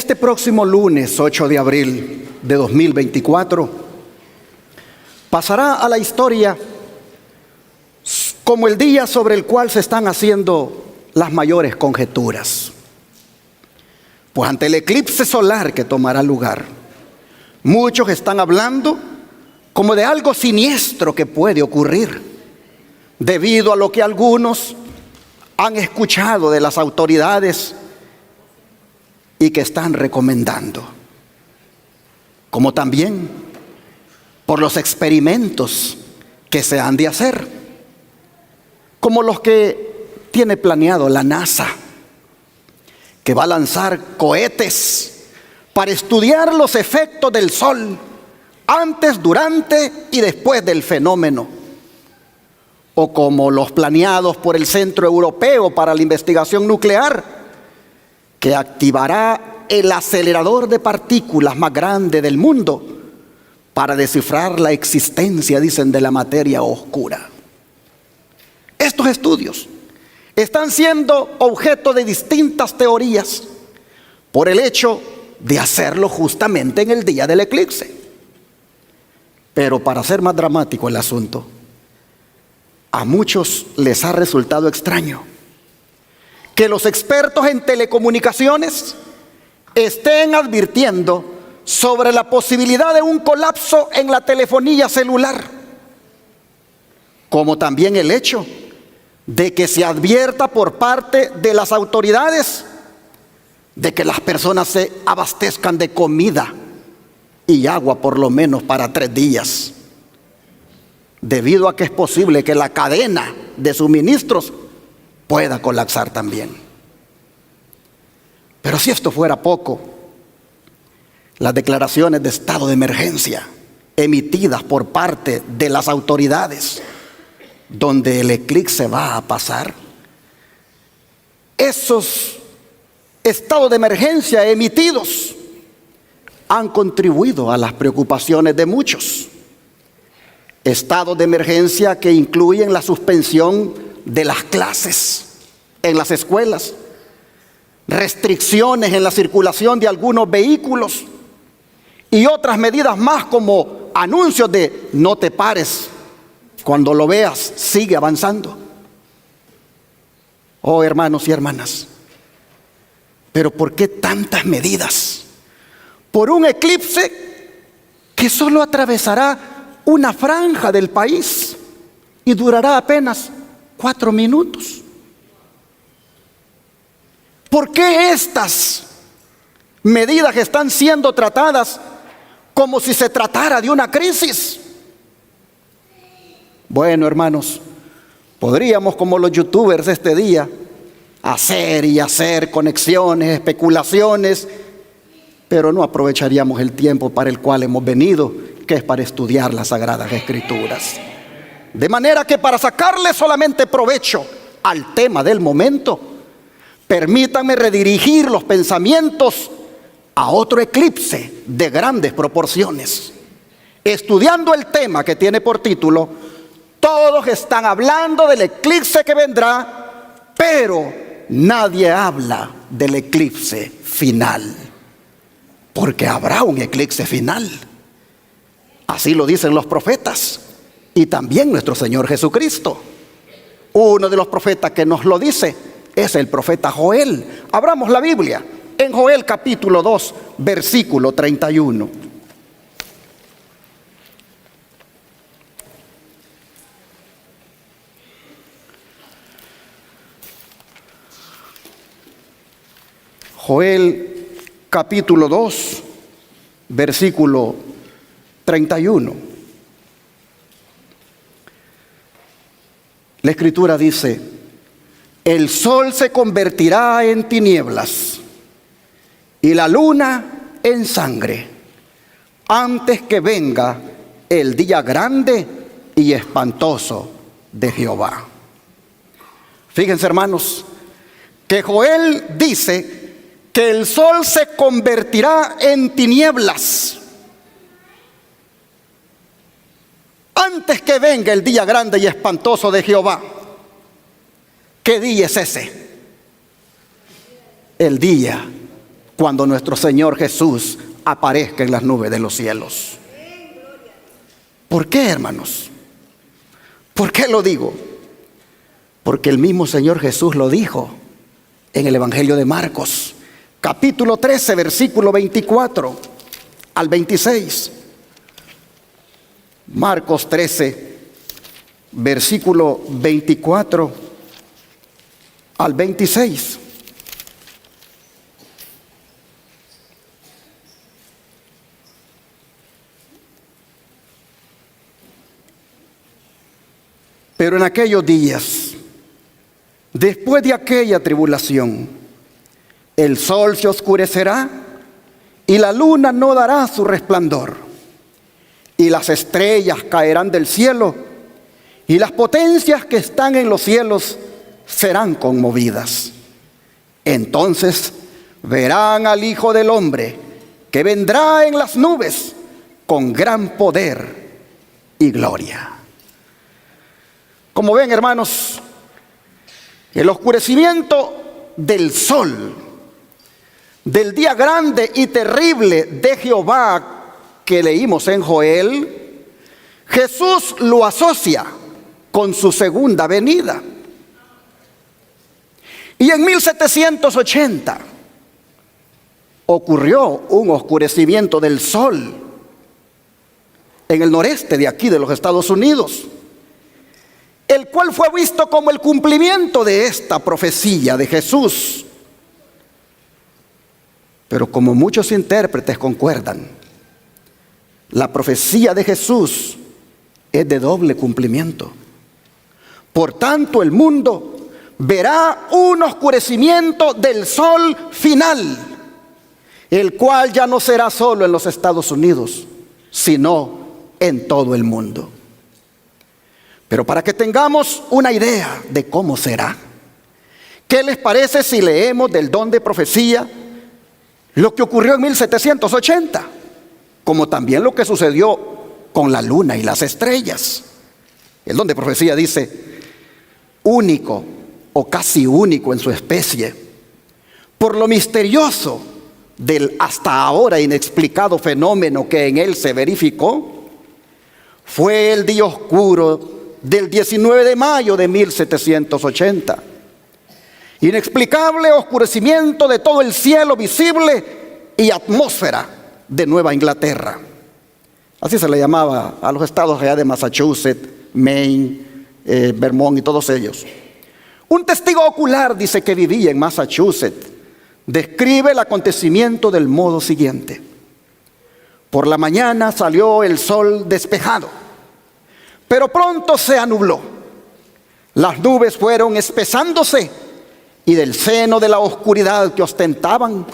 Este próximo lunes 8 de abril de 2024 pasará a la historia como el día sobre el cual se están haciendo las mayores conjeturas. Pues ante el eclipse solar que tomará lugar, muchos están hablando como de algo siniestro que puede ocurrir, debido a lo que algunos han escuchado de las autoridades y que están recomendando, como también por los experimentos que se han de hacer, como los que tiene planeado la NASA, que va a lanzar cohetes para estudiar los efectos del sol antes, durante y después del fenómeno, o como los planeados por el Centro Europeo para la Investigación Nuclear, que activará el acelerador de partículas más grande del mundo para descifrar la existencia, dicen, de la materia oscura. Estos estudios están siendo objeto de distintas teorías por el hecho de hacerlo justamente en el día del eclipse. Pero para hacer más dramático el asunto, a muchos les ha resultado extraño que los expertos en telecomunicaciones estén advirtiendo sobre la posibilidad de un colapso en la telefonía celular, como también el hecho de que se advierta por parte de las autoridades de que las personas se abastezcan de comida y agua por lo menos para 3 días, debido a que es posible que la cadena de suministros pueda colapsar también. Pero si esto fuera poco, las declaraciones de estado de emergencia emitidas por parte de las autoridades donde el eclipse va a pasar, esos estados de emergencia emitidos han contribuido a las preocupaciones de muchos. Estados de emergencia que incluyen la suspensión de las clases en las escuelas, restricciones en la circulación de algunos vehículos y otras medidas más, como anuncios de no te pares, cuando lo veas sigue avanzando. Oh, hermanos y hermanas, pero ¿por qué tantas medidas por un eclipse que solo atravesará una franja del país y durará apenas 4 minutos? ¿Por qué estas medidas están siendo tratadas como si se tratara de una crisis? Bueno, hermanos, podríamos, como los youtubers de este día, hacer y hacer conexiones, especulaciones, pero no aprovecharíamos el tiempo para el cual hemos venido, que es para estudiar las Sagradas Escrituras. De manera que, para sacarle solamente provecho al tema del momento, permítanme redirigir los pensamientos a otro eclipse de grandes proporciones. Estudiando el tema que tiene por título, todos están hablando del eclipse que vendrá, pero nadie habla del eclipse final, porque habrá un eclipse final. Así lo dicen los profetas y también nuestro Señor Jesucristo. Uno de los profetas que nos lo dice es el profeta Joel. Abramos la Biblia en Joel capítulo 2, versículo 31. Joel capítulo 2, versículo 31. La Escritura dice: el sol se convertirá en tinieblas y la luna en sangre antes que venga el día grande y espantoso de Jehová. Fíjense, hermanos, que Joel dice que el sol se convertirá en tinieblas antes que venga el día grande y espantoso de Jehová. ¿Qué día es ese? El día cuando nuestro Señor Jesús aparezca en las nubes de los cielos. ¿Por qué, hermanos? ¿Por qué lo digo? Porque el mismo Señor Jesús lo dijo en el Evangelio de Marcos, capítulo 13, versículo 24 al 26. Marcos 13, versículo 24 al 26. Pero en aquellos días, después de aquella tribulación, el sol se oscurecerá y la luna no dará su resplandor, y las estrellas caerán del cielo, y las potencias que están en los cielos serán conmovidas. Entonces verán al Hijo del Hombre, que vendrá en las nubes con gran poder y gloria. Como ven, hermanos, el oscurecimiento del sol, del día grande y terrible de Jehová que leímos en Joel, Jesús lo asocia con su segunda venida. Y en 1780 ocurrió un oscurecimiento del sol en el noreste de aquí de los Estados Unidos, el cual fue visto como el cumplimiento de esta profecía de Jesús. Pero como muchos intérpretes concuerdan, la profecía de Jesús es de doble cumplimiento. Por tanto, el mundo verá un oscurecimiento del sol final, el cual ya no será solo en los Estados Unidos, sino en todo el mundo. Pero para que tengamos una idea de cómo será, ¿qué les parece si leemos del don de profecía lo que ocurrió en 1780, como también lo que sucedió con la luna y las estrellas? El don de profecía dice: único o casi único en su especie, por lo misterioso del hasta ahora inexplicado fenómeno que en él se verificó, fue el día oscuro del 19 de mayo de 1780. Inexplicable oscurecimiento de todo el cielo visible y atmósfera de Nueva Inglaterra. Así se le llamaba a los estados allá de Massachusetts, Maine, Vermont y todos ellos. Un testigo ocular, dice, que vivía en Massachusetts, describe el acontecimiento del modo siguiente: por la mañana salió el sol despejado, pero pronto se anubló. Las nubes fueron espesándose y del seno de la oscuridad que ostentaban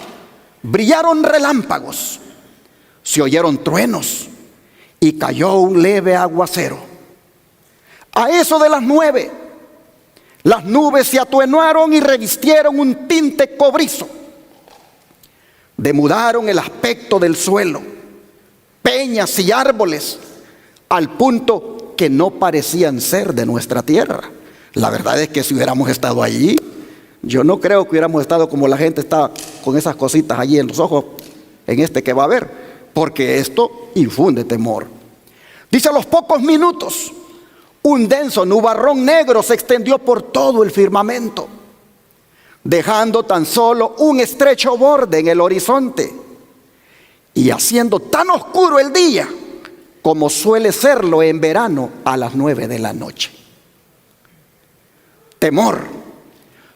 brillaron relámpagos, se oyeron truenos y cayó un leve aguacero. A eso de las 9, las nubes se atenuaron y revistieron un tinte cobrizo. Demudaron el aspecto del suelo, peñas y árboles, al punto que no parecían ser de nuestra tierra. La verdad es que si hubiéramos estado allí, yo no creo que hubiéramos estado como la gente está con esas cositas allí en los ojos, en este que va a ver, porque esto infunde temor. Dice: a los pocos minutos, un denso nubarrón negro se extendió por todo el firmamento, dejando tan solo un estrecho borde en el horizonte y haciendo tan oscuro el día como suele serlo en verano a las 9 de la noche. Temor,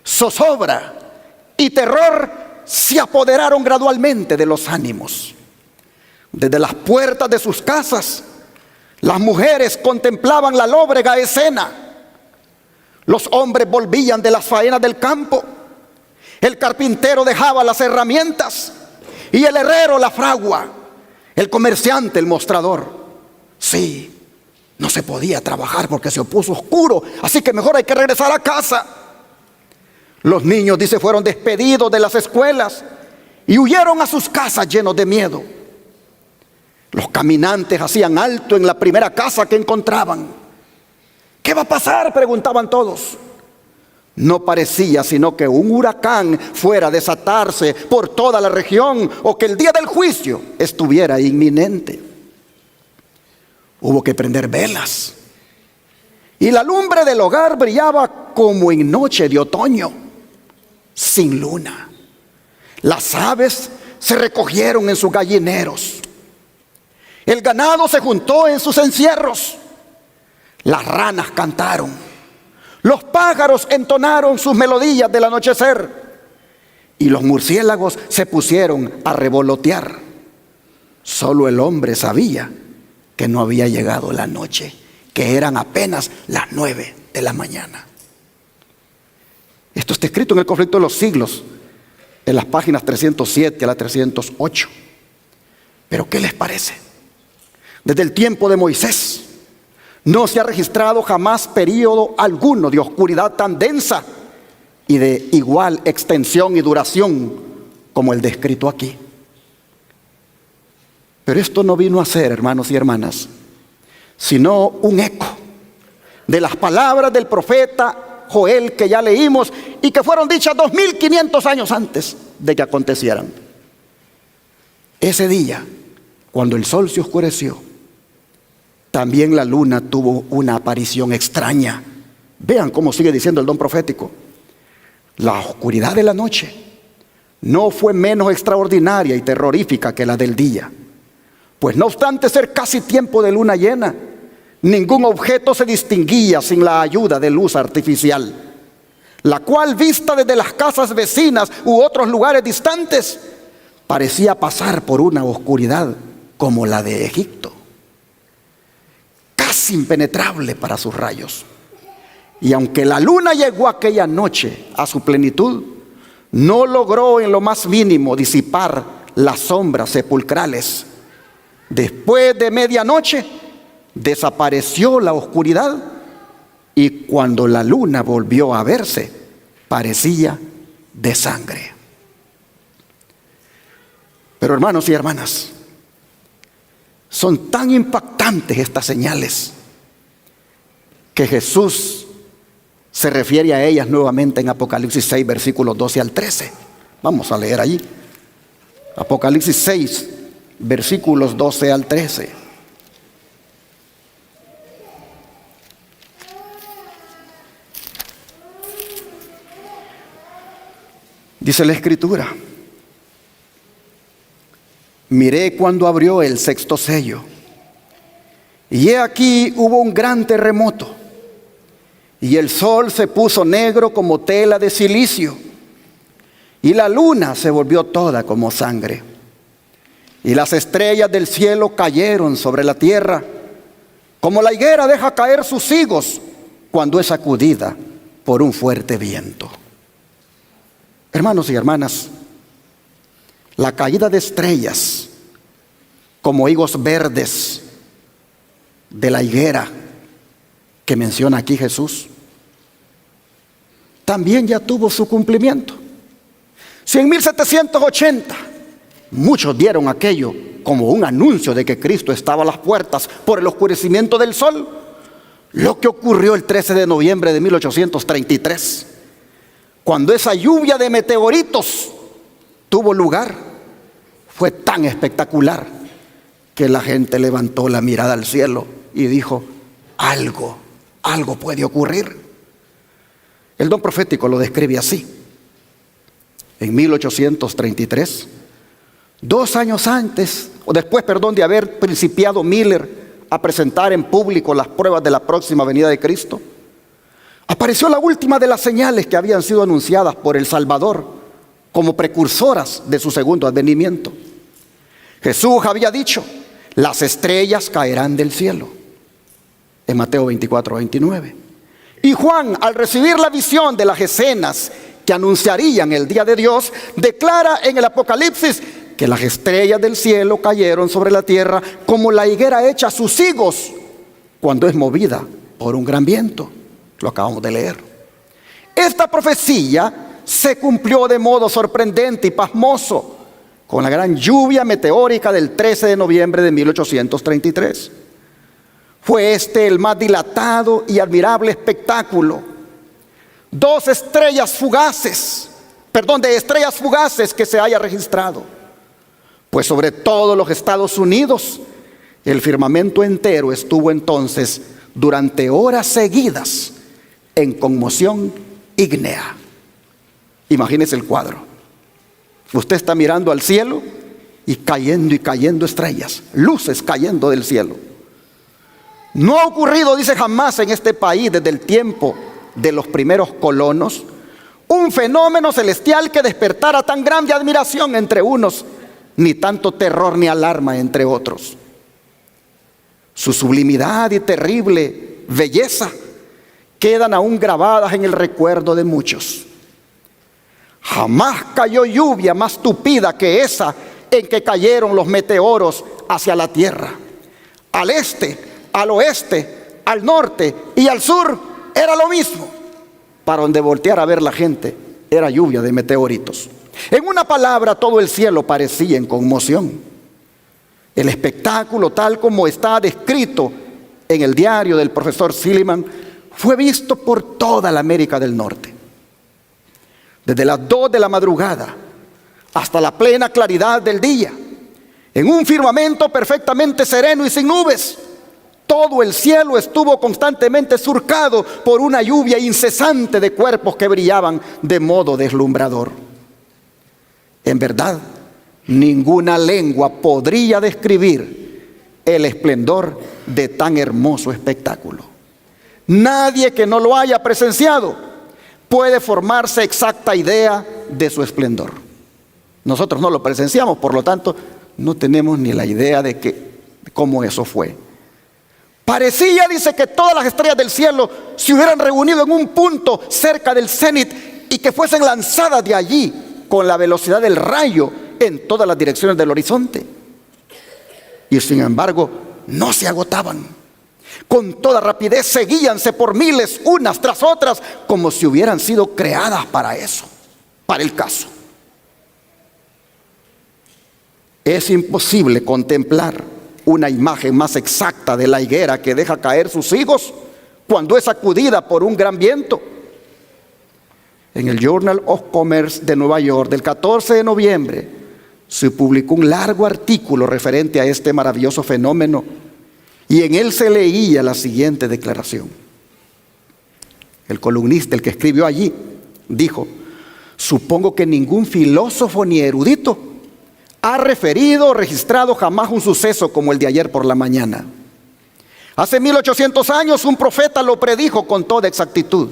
zozobra y terror se apoderaron gradualmente de los ánimos. Desde las puertas de sus casas, las mujeres contemplaban la lóbrega escena. Los hombres volvían de las faenas del campo. El carpintero dejaba las herramientas y el herrero la fragua, el comerciante el mostrador. Sí, no se podía trabajar porque se puso oscuro, así que mejor hay que regresar a casa. Los niños, dice, fueron despedidos de las escuelas y huyeron a sus casas llenos de miedo. Los caminantes hacían alto en la primera casa que encontraban. ¿Qué va a pasar?, preguntaban todos. No parecía sino que un huracán fuera a desatarse por toda la región o que el día del juicio estuviera inminente. Hubo que prender velas y la lumbre del hogar brillaba como en noche de otoño, sin luna. Las aves se recogieron en sus gallineros. El ganado se juntó en sus encierros. Las ranas cantaron. Los pájaros entonaron sus melodías del anochecer. Y los murciélagos se pusieron a revolotear. Solo el hombre sabía que no había llegado la noche, que eran apenas las 9 de la mañana. Esto está escrito en el Conflicto de los Siglos, en las páginas 307 a la 308. Pero ¿qué les parece? Desde el tiempo de Moisés no se ha registrado jamás periodo alguno de oscuridad tan densa y de igual extensión y duración como el descrito aquí. Pero esto no vino a ser, hermanos y hermanas, sino un eco de las palabras del profeta Joel que ya leímos y que fueron dichas 2500 años antes de que acontecieran. Ese día, cuando el sol se oscureció, también la luna tuvo una aparición extraña. Vean cómo sigue diciendo el don profético. La oscuridad de la noche no fue menos extraordinaria y terrorífica que la del día, pues no obstante ser casi tiempo de luna llena, ningún objeto se distinguía sin la ayuda de luz artificial, la cual, vista desde las casas vecinas u otros lugares distantes, parecía pasar por una oscuridad como la de Egipto, casi impenetrable para sus rayos. Y aunque la luna llegó aquella noche a su plenitud, no logró en lo más mínimo disipar las sombras sepulcrales. Después de medianoche desapareció la oscuridad y cuando la luna volvió a verse, parecía de sangre. Pero hermanos y hermanas, son tan impactantes estas señales que Jesús se refiere a ellas nuevamente en Apocalipsis 6, versículos 12 al 13. Vamos a leer allí. Apocalipsis 6, versículos 12 al 13. Dice la Escritura: miré cuando abrió el sexto sello, y he aquí hubo un gran terremoto, y el sol se puso negro como tela de silicio, y la luna se volvió toda como sangre, y las estrellas del cielo cayeron sobre la tierra, como la higuera deja caer sus higos cuando es sacudida por un fuerte viento. Hermanos y hermanas, la caída de estrellas como higos verdes de la higuera que menciona aquí Jesús, también ya tuvo su cumplimiento. Si en 1780 muchos vieron aquello como un anuncio de que Cristo estaba a las puertas por el oscurecimiento del sol, lo que ocurrió el 13 de noviembre de 1833, cuando esa lluvia de meteoritos tuvo lugar, fue tan espectacular que la gente levantó la mirada al cielo y dijo: algo puede ocurrir. El don profético lo describe así. En 1833, 2 años antes, o después, de haber principiado Miller a presentar en público las pruebas de la próxima venida de Cristo, apareció la última de las señales que habían sido anunciadas por el Salvador como precursoras de su segundo advenimiento. Jesús había dicho: las estrellas caerán del cielo, en Mateo 24, 29. Y Juan, al recibir la visión de las escenas que anunciarían el día de Dios, declara en el Apocalipsis que las estrellas del cielo cayeron sobre la tierra como la higuera echa sus higos cuando es movida por un gran viento. Lo acabamos de leer. Esta profecía se cumplió de modo sorprendente y pasmoso con la gran lluvia meteórica del 13 de noviembre de 1833. Fue este el más dilatado y admirable espectáculo 2 estrellas fugaces, de estrellas fugaces que se haya registrado. Pues sobre todos los Estados Unidos, el firmamento entero estuvo entonces durante horas seguidas en conmoción ígnea. Imagínese el cuadro. Usted está mirando al cielo y cayendo estrellas, luces cayendo del cielo. No ha ocurrido, dice, jamás en este país desde el tiempo de los primeros colonos un fenómeno celestial que despertara tan grande admiración entre unos, ni tanto terror ni alarma entre otros. Su sublimidad y terrible belleza quedan aún grabadas en el recuerdo de muchos. Jamás cayó lluvia más tupida que esa en que cayeron los meteoros hacia la tierra. Al este, al oeste, al norte y al sur era lo mismo. Para donde volteara a ver la gente era lluvia de meteoritos. En una palabra, todo el cielo parecía en conmoción. El espectáculo, tal como está descrito en el diario del profesor Silliman, fue visto por toda la América del Norte. Desde las 2 de la madrugada hasta la plena claridad del día, en un firmamento perfectamente sereno y sin nubes, todo el cielo estuvo constantemente surcado por una lluvia incesante de cuerpos que brillaban de modo deslumbrador. En verdad, ninguna lengua podría describir el esplendor de tan hermoso espectáculo. Nadie que no lo haya presenciado puede formarse exacta idea de su esplendor. Nosotros no lo presenciamos, por lo tanto, no tenemos ni la idea de cómo eso fue. Parecía, dice, que todas las estrellas del cielo se hubieran reunido en un punto cerca del cenit y que fuesen lanzadas de allí con la velocidad del rayo en todas las direcciones del horizonte. Y sin embargo, no se agotaban. Con toda rapidez seguíanse por miles, unas tras otras, como si hubieran sido creadas para eso, para el caso. Es imposible contemplar una imagen más exacta de la higuera que deja caer sus higos cuando es sacudida por un gran viento. En el Journal of Commerce de Nueva York del 14 de noviembre se publicó un largo artículo referente a este maravilloso fenómeno y en él se leía la siguiente declaración. El columnista, el que escribió allí, dijo: supongo que ningún filósofo ni erudito ha referido o registrado jamás un suceso como el de ayer por la mañana. Hace 1800 años un profeta lo predijo con toda exactitud.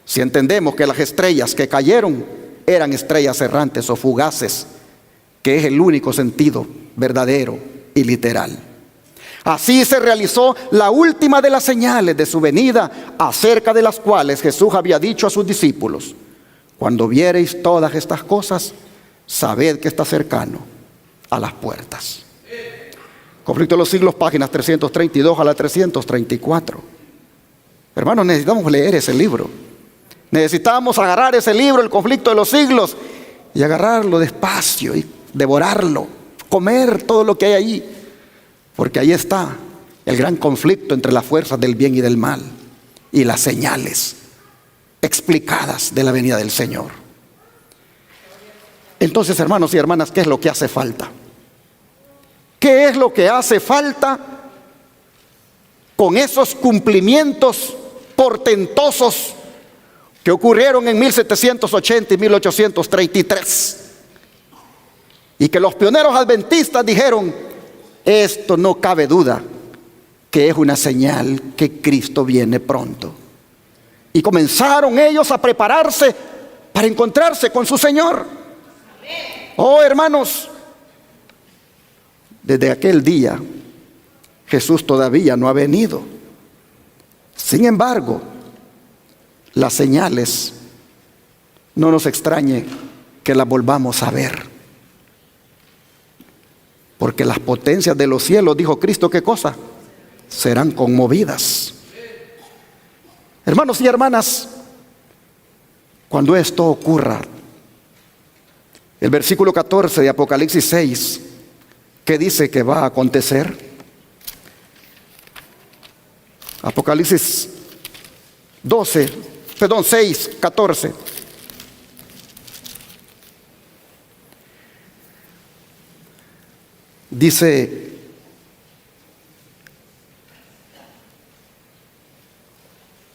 Si entendemos que las estrellas que cayeron eran estrellas errantes o fugaces, que es el único sentido verdadero y literal. Así se realizó la última de las señales de su venida, acerca de las cuales Jesús había dicho a sus discípulos: cuando viereis todas estas cosas, sabed que está cercano a las puertas. Conflicto de los siglos, páginas 332 a la 334. Hermanos, necesitamos leer ese libro. Necesitamos agarrar ese libro, El conflicto de los siglos, y agarrarlo despacio y devorarlo, comer todo lo que hay allí, porque ahí está el gran conflicto entre las fuerzas del bien y del mal y las señales explicadas de la venida del Señor. Entonces, hermanos y hermanas, ¿qué es lo que hace falta? ¿Qué es lo que hace falta con esos cumplimientos portentosos que ocurrieron en 1780 y 1833? Y que los pioneros adventistas dijeron: esto no cabe duda que es una señal que Cristo viene pronto. Y comenzaron ellos a prepararse para encontrarse con su Señor. Oh, hermanos, desde aquel día Jesús todavía no ha venido. Sin embargo, las señales, no nos extrañe que las volvamos a ver, porque las potencias de los cielos, dijo Cristo, ¿qué cosa? Serán conmovidas. Hermanos y hermanas, cuando esto ocurra, el versículo 14 de Apocalipsis 6, ¿qué dice que va a acontecer? Apocalipsis 12, Perdón, 6, 14. Dice: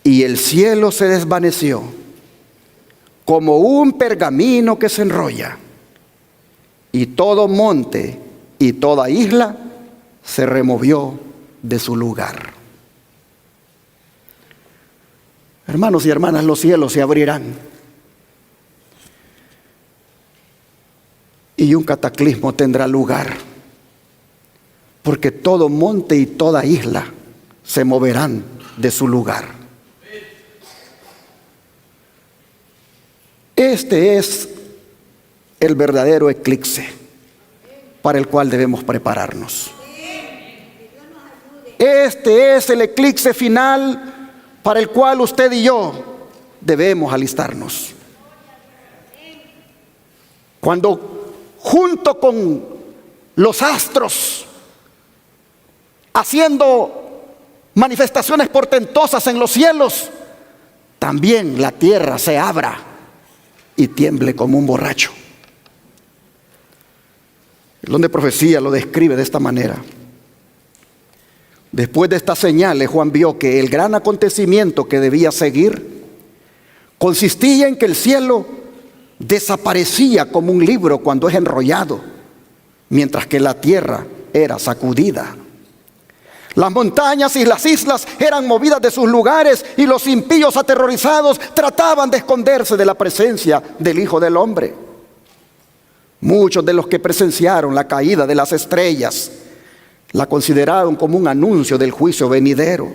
y el cielo se desvaneció como un pergamino que se enrolla, y todo monte y toda isla se removió de su lugar. Hermanos y hermanas, los cielos se abrirán y un cataclismo tendrá lugar, porque todo monte y toda isla se moverán de su lugar. Este es el verdadero eclipse para el cual debemos prepararnos. Este es el eclipse final para el cual usted y yo debemos alistarnos. Cuando junto con los astros, haciendo manifestaciones portentosas en los cielos, también la tierra se abra y tiemble como un borracho. El don de profecía lo describe de esta manera: después de estas señales, Juan vio que el gran acontecimiento que debía seguir consistía en que el cielo desaparecía como un libro cuando es enrollado, mientras que la tierra era sacudida. Las montañas y las islas eran movidas de sus lugares, y los impíos aterrorizados trataban de esconderse de la presencia del Hijo del Hombre. Muchos de los que presenciaron la caída de las estrellas la consideraron como un anuncio del juicio venidero,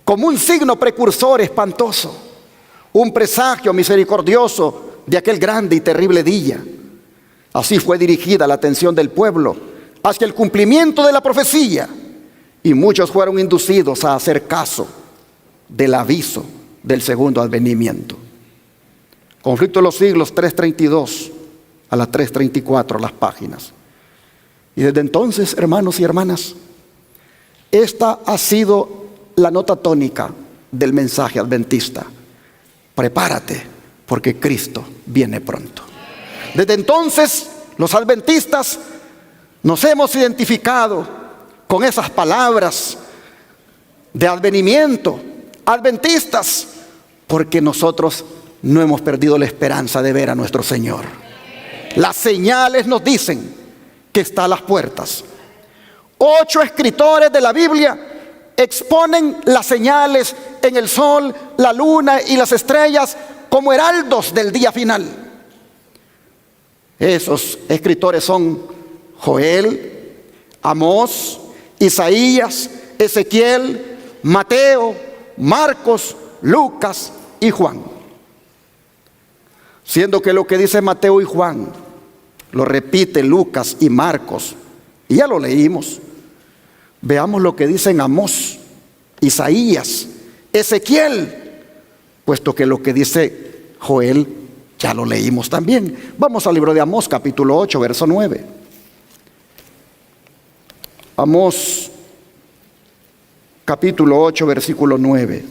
como un signo precursor espantoso, un presagio misericordioso de aquel grande y terrible día. Así fue dirigida la atención del pueblo hacia el cumplimiento de la profecía, y muchos fueron inducidos a hacer caso del aviso del segundo advenimiento. Conflicto de los siglos, 332 a la 334 las páginas. Y desde entonces, hermanos y hermanas, esta ha sido la nota tónica del mensaje adventista: prepárate, porque Cristo viene pronto. Desde entonces, los adventistas nos hemos identificado con esas palabras de advenimiento, adventistas, porque nosotros no hemos perdido la esperanza de ver a nuestro Señor. Las señales nos dicen que está a las puertas. 8 escritores de la Biblia exponen las señales en el sol, la luna y las estrellas como heraldos del día final. Esos escritores son Joel, Amós, Isaías, Ezequiel, Mateo, Marcos, Lucas y Juan. Siendo que lo que dice Mateo y Juan lo repite Lucas y Marcos, y ya lo leímos. Veamos lo que dicen Amós, Isaías, Ezequiel, puesto que lo que dice Joel ya lo leímos también. Vamos al libro de Amós, capítulo 8, verso 9. Amós, capítulo 8, versículo 9.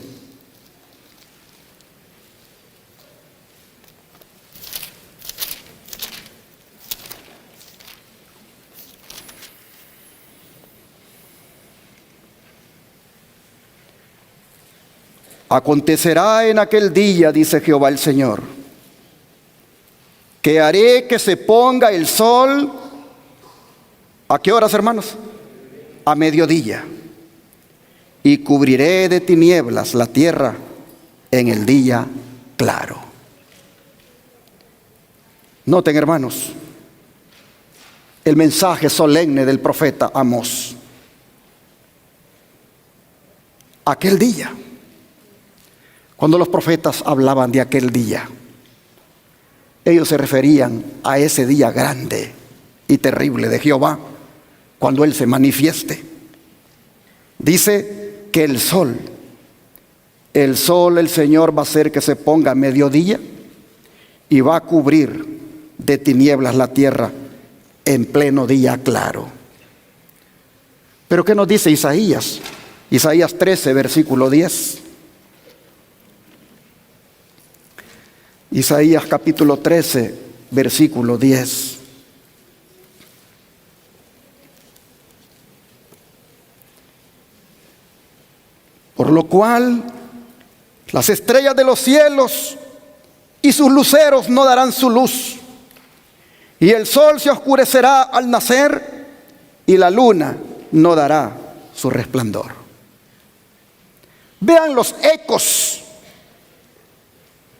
Acontecerá en aquel día, dice Jehová el Señor, que haré que se ponga el sol. ¿A qué horas, hermanos? A mediodía. Y cubriré de tinieblas la tierra en el día claro. Noten, hermanos, el mensaje solemne del profeta Amós. Aquel día. Cuando los profetas hablaban de aquel día, ellos se referían a ese día grande y terrible de Jehová, cuando Él se manifieste. Dice que el sol, el Señor va a hacer que se ponga a mediodía y va a cubrir de tinieblas la tierra en pleno día claro. Pero ¿qué nos dice Isaías? Isaías 13, versículo 10. Isaías capítulo 13, versículo 10. Por lo cual las estrellas de los cielos y sus luceros no darán su luz, y el sol se oscurecerá al nacer, y la luna no dará su resplandor. Vean los ecos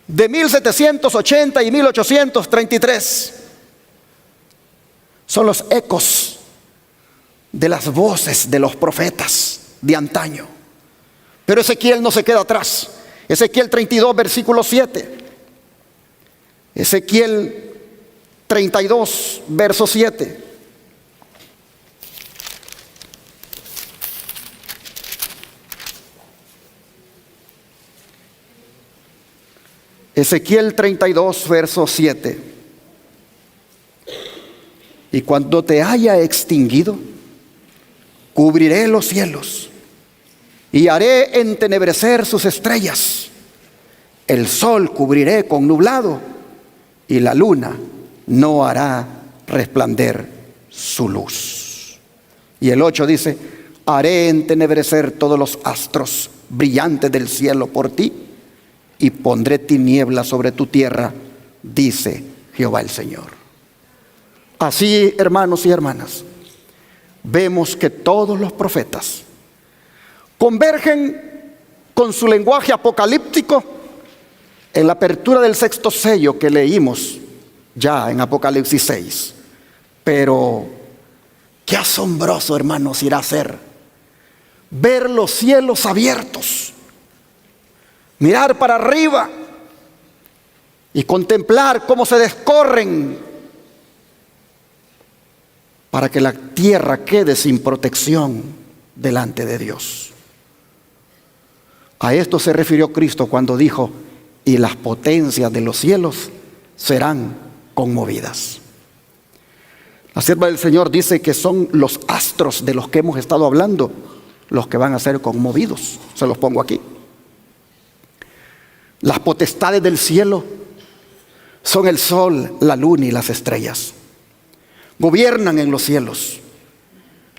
de 1780 y 1833. Son los ecos de las voces de los profetas de antaño. Pero Ezequiel no se queda atrás. Ezequiel 32, versículo 7. Ezequiel 32, verso 7. Ezequiel 32, verso 7. Y cuando te haya extinguido, cubriré los cielos y haré entenebrecer sus estrellas. El sol cubriré con nublado y la luna no hará resplandecer su luz. Y el 8 dice: haré entenebrecer todos los astros brillantes del cielo por ti, y pondré tinieblas sobre tu tierra, dice Jehová el Señor. Así, hermanos y hermanas, vemos que todos los profetas convergen con su lenguaje apocalíptico en la apertura del sexto sello que leímos ya en Apocalipsis 6. Pero qué asombroso, hermanos, irá a ser ver los cielos abiertos, mirar para arriba y contemplar cómo se descorren para que la tierra quede sin protección delante de Dios. A esto se refirió Cristo cuando dijo: y las potencias de los cielos serán conmovidas. La sierva del Señor dice que son los astros de los que hemos estado hablando los que van a ser conmovidos. Se los pongo aquí. Las potestades del cielo son el sol, la luna y las estrellas. Gobiernan en los cielos.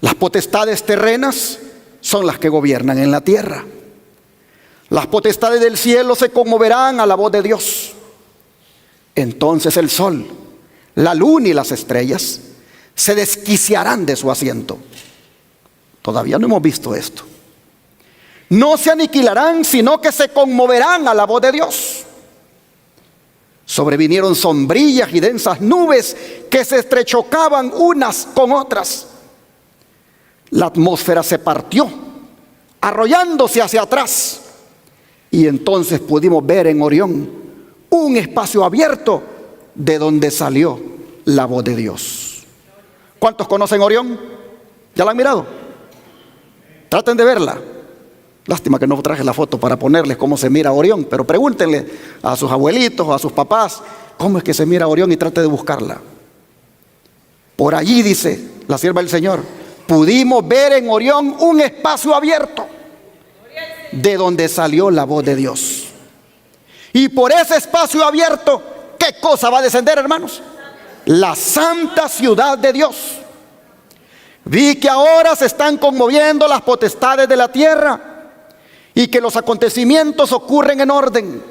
Las potestades terrenas son las que gobiernan en la tierra. Las potestades del cielo se conmoverán a la voz de Dios. Entonces el sol, la luna y las estrellas se desquiciarán de su asiento. Todavía no hemos visto esto. No se aniquilarán, sino que se conmoverán a la voz de Dios. Sobrevinieron sombrillas y densas nubes que se estrechocaban unas con otras. La atmósfera se partió, arrollándose hacia atrás. Y entonces pudimos ver en Orión un espacio abierto de donde salió la voz de Dios. ¿Cuántos conocen Orión? ¿Ya la han mirado? Traten de verla. Lástima que no traje la foto para ponerles cómo se mira Orión, pero pregúntenle a sus abuelitos o a sus papás cómo es que se mira Orión y trate de buscarla. Por allí, dice la sierva del Señor, pudimos ver en Orión un espacio abierto de donde salió la voz de Dios. Y por ese espacio abierto, ¿qué cosa va a descender, hermanos? La santa ciudad de Dios. Vi que ahora se están conmoviendo las potestades de la tierra y que los acontecimientos ocurren en orden.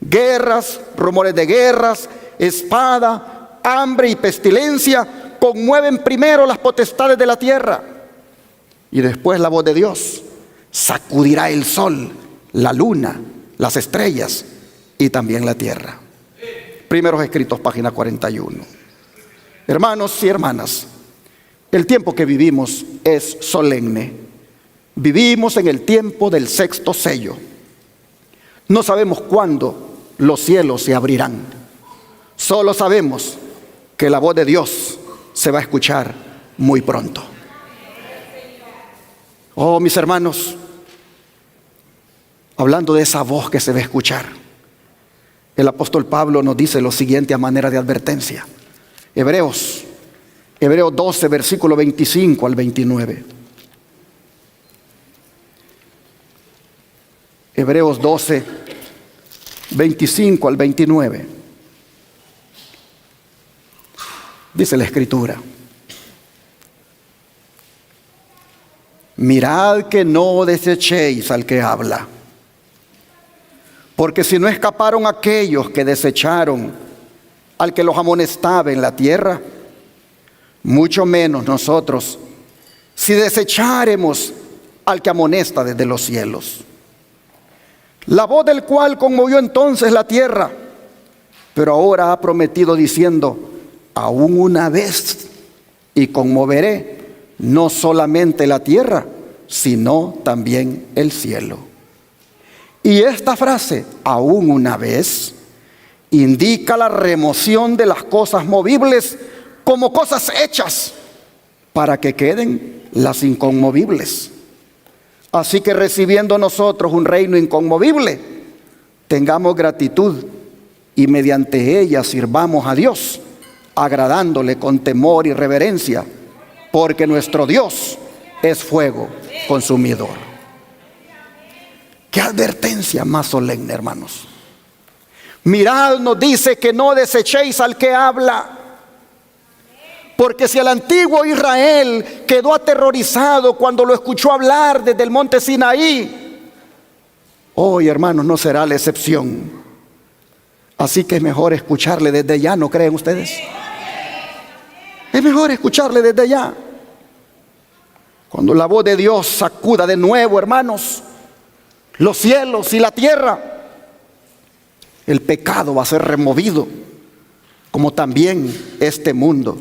Guerras, rumores de guerras, espada, hambre y pestilencia conmueven primero las potestades de la tierra, y después la voz de Dios sacudirá el sol, la luna, las estrellas y también la tierra. Primeros Escritos, página 41. Hermanos y hermanas, el tiempo que vivimos es solemne. Vivimos en el tiempo del sexto sello. No sabemos cuándo los cielos se abrirán. Solo sabemos que la voz de Dios se va a escuchar muy pronto. Oh, mis hermanos, hablando de esa voz que se va a escuchar, el apóstol Pablo nos dice lo siguiente a manera de advertencia. Hebreos 12, versículo 25 al 29. Hebreos 12, 25 al 29. Dice la Escritura: mirad que no desechéis al que habla, porque si no escaparon aquellos que desecharon al que los amonestaba en la tierra, mucho menos nosotros, si desecháremos al que amonesta desde los cielos. La voz del cual conmovió entonces la tierra, pero ahora ha prometido diciendo: aún una vez y conmoveré no solamente la tierra, sino también el cielo. Y esta frase, aún una vez, indica la remoción de las cosas movibles como cosas hechas para que queden las inconmovibles. Así que recibiendo nosotros un reino inconmovible, tengamos gratitud y mediante ella sirvamos a Dios, agradándole con temor y reverencia, porque nuestro Dios es fuego consumidor. Qué advertencia más solemne, hermanos. Mirad, nos dice que no desechéis al que habla. Porque si el antiguo Israel quedó aterrorizado cuando lo escuchó hablar desde el monte Sinaí, hoy, hermanos, no será la excepción. Así que es mejor escucharle desde ya, ¿no creen ustedes? Es mejor escucharle desde ya. Cuando la voz de Dios sacuda de nuevo, hermanos, los cielos y la tierra, el pecado va a ser removido, como también este mundo.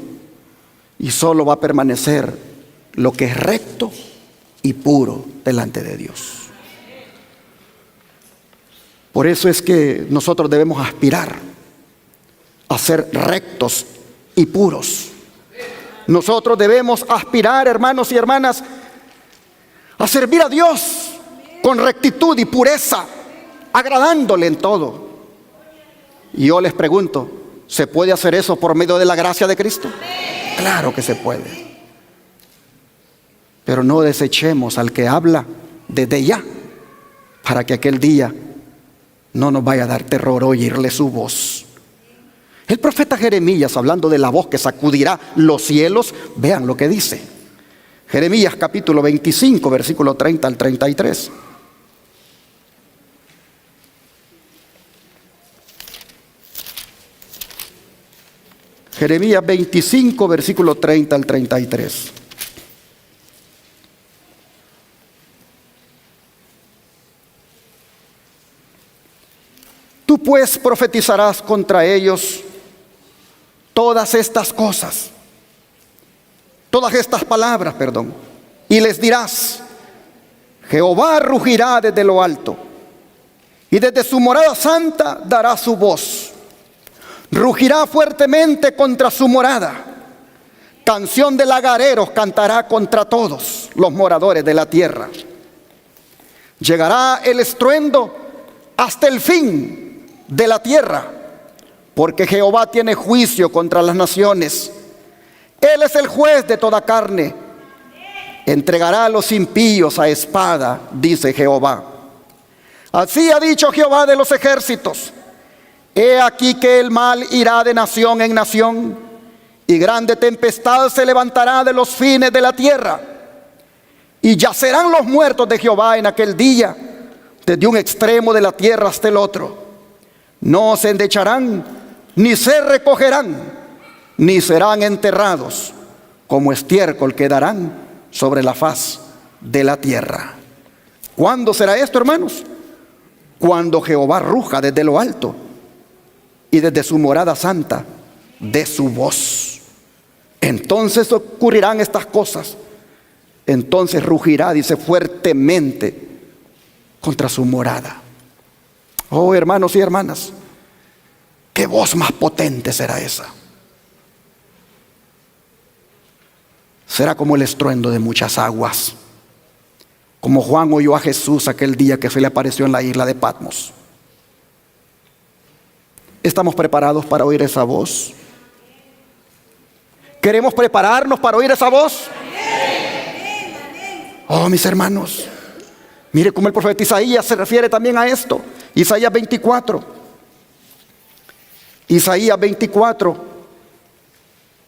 Y solo va a permanecer lo que es recto y puro delante de Dios. Por eso es que nosotros debemos aspirar a ser rectos y puros. Nosotros debemos aspirar, hermanos y hermanas, a servir a Dios con rectitud y pureza, agradándole en todo. Y yo les pregunto, ¿se puede hacer eso por medio de la gracia de Cristo? Claro que se puede. Pero no desechemos al que habla desde ya, para que aquel día no nos vaya a dar terror oírle su voz. El profeta Jeremías, hablando de la voz que sacudirá los cielos, vean lo que dice. Jeremías capítulo 25, versículo 30 al 33. Jeremías 25, versículo 30 al 33. Tú pues profetizarás contra ellos todas estas cosas, todas estas palabras, y les dirás: Jehová rugirá desde lo alto, y desde su morada santa dará su voz. Rugirá fuertemente contra su morada. Canción de lagareros cantará contra todos los moradores de la tierra. Llegará el estruendo hasta el fin de la tierra, porque Jehová tiene juicio contra las naciones. Él es el juez de toda carne. Entregará a los impíos a espada, dice Jehová. Así ha dicho Jehová de los ejércitos: he aquí que el mal irá de nación en nación, y grande tempestad se levantará de los fines de la tierra. Y yacerán los muertos de Jehová en aquel día, desde un extremo de la tierra hasta el otro. No se endecharán, ni se recogerán, ni serán enterrados, como estiércol quedarán sobre la faz de la tierra. ¿Cuándo será esto, hermanos? Cuando Jehová ruja desde lo alto, y desde su morada santa de su voz. Entonces ocurrirán estas cosas. Entonces rugirá, dice, fuertemente contra su morada. Oh, hermanos y hermanas, qué voz más potente será esa. Será como el estruendo de muchas aguas, como Juan oyó a Jesús aquel día que se le apareció en la isla de Patmos. ¿Estamos preparados para oír esa voz? ¿Queremos prepararnos para oír esa voz? Oh, mis hermanos, mire cómo el profeta Isaías se refiere también a esto. Isaías 24. Isaías 24,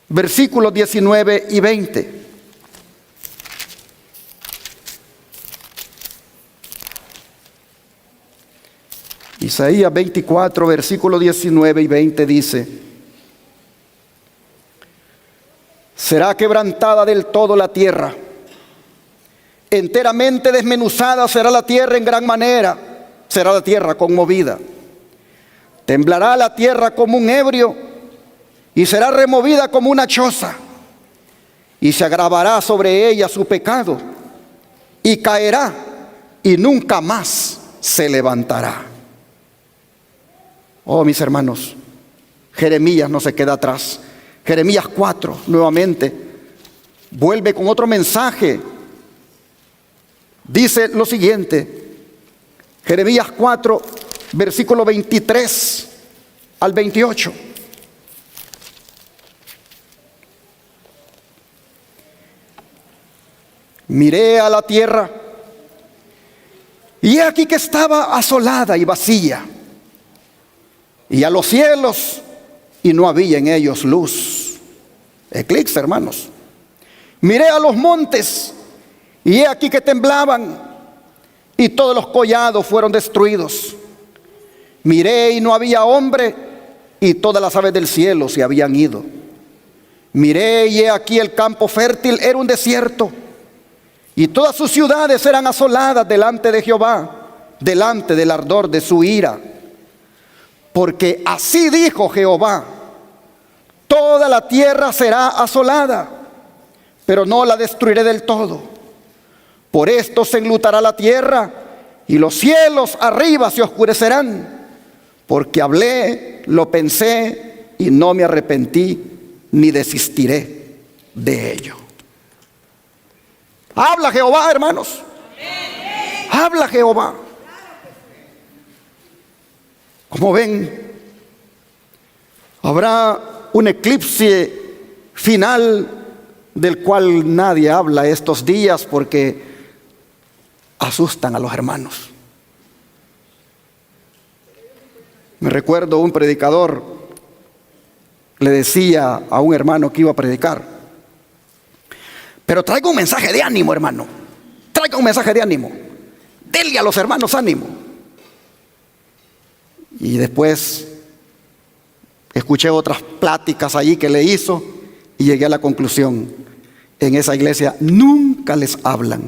versículos 19 y 20. Isaías 24, versículos 19 y 20 dice: será quebrantada del todo la tierra, enteramente desmenuzada será la tierra en gran manera, será la tierra conmovida. Temblará la tierra como un ebrio y será removida como una choza, y se agravará sobre ella su pecado y caerá y nunca más se levantará. Oh, mis hermanos, Jeremías no se queda atrás. Jeremías 4 nuevamente vuelve con otro mensaje. Dice lo siguiente, Jeremías 4, versículo 23 al 28. Miré a la tierra y he aquí que estaba asolada y vacía, y a los cielos y no había en ellos luz. Eclipse, hermanos. Miré a los montes y he aquí que temblaban, y todos los collados fueron destruidos. Miré y no había hombre, y todas las aves del cielo se habían ido. Miré y he aquí el campo fértil era un desierto, y todas sus ciudades eran asoladas delante de Jehová, delante del ardor de su ira. Porque así dijo Jehová: toda la tierra será asolada, pero no la destruiré del todo. Por esto se enlutará la tierra, y los cielos arriba se oscurecerán, porque hablé, lo pensé, y no me arrepentí, ni desistiré de ello. Habla Jehová, hermanos. Habla Jehová. Como ven, habrá un eclipse final del cual nadie habla estos días porque asustan a los hermanos. Me recuerdo un predicador le decía a un hermano que iba a predicar: pero traiga un mensaje de ánimo, hermano. Traiga un mensaje de ánimo. Denle a los hermanos ánimo. Y después escuché otras pláticas allí que le hizo y llegué a la conclusión: en esa iglesia nunca les hablan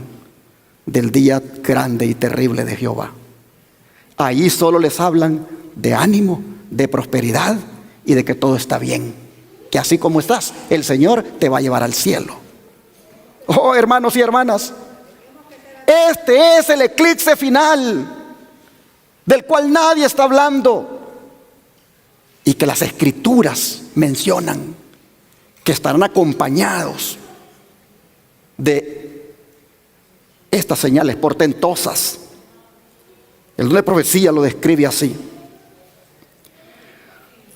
del día grande y terrible de Jehová. Allí solo les hablan de ánimo, de prosperidad y de que todo está bien, que así como estás, el Señor te va a llevar al cielo. Oh, hermanos y hermanas, este es el eclipse final del cual nadie está hablando, y que las escrituras mencionan que estarán acompañados de estas señales portentosas. El don de profecía lo describe así: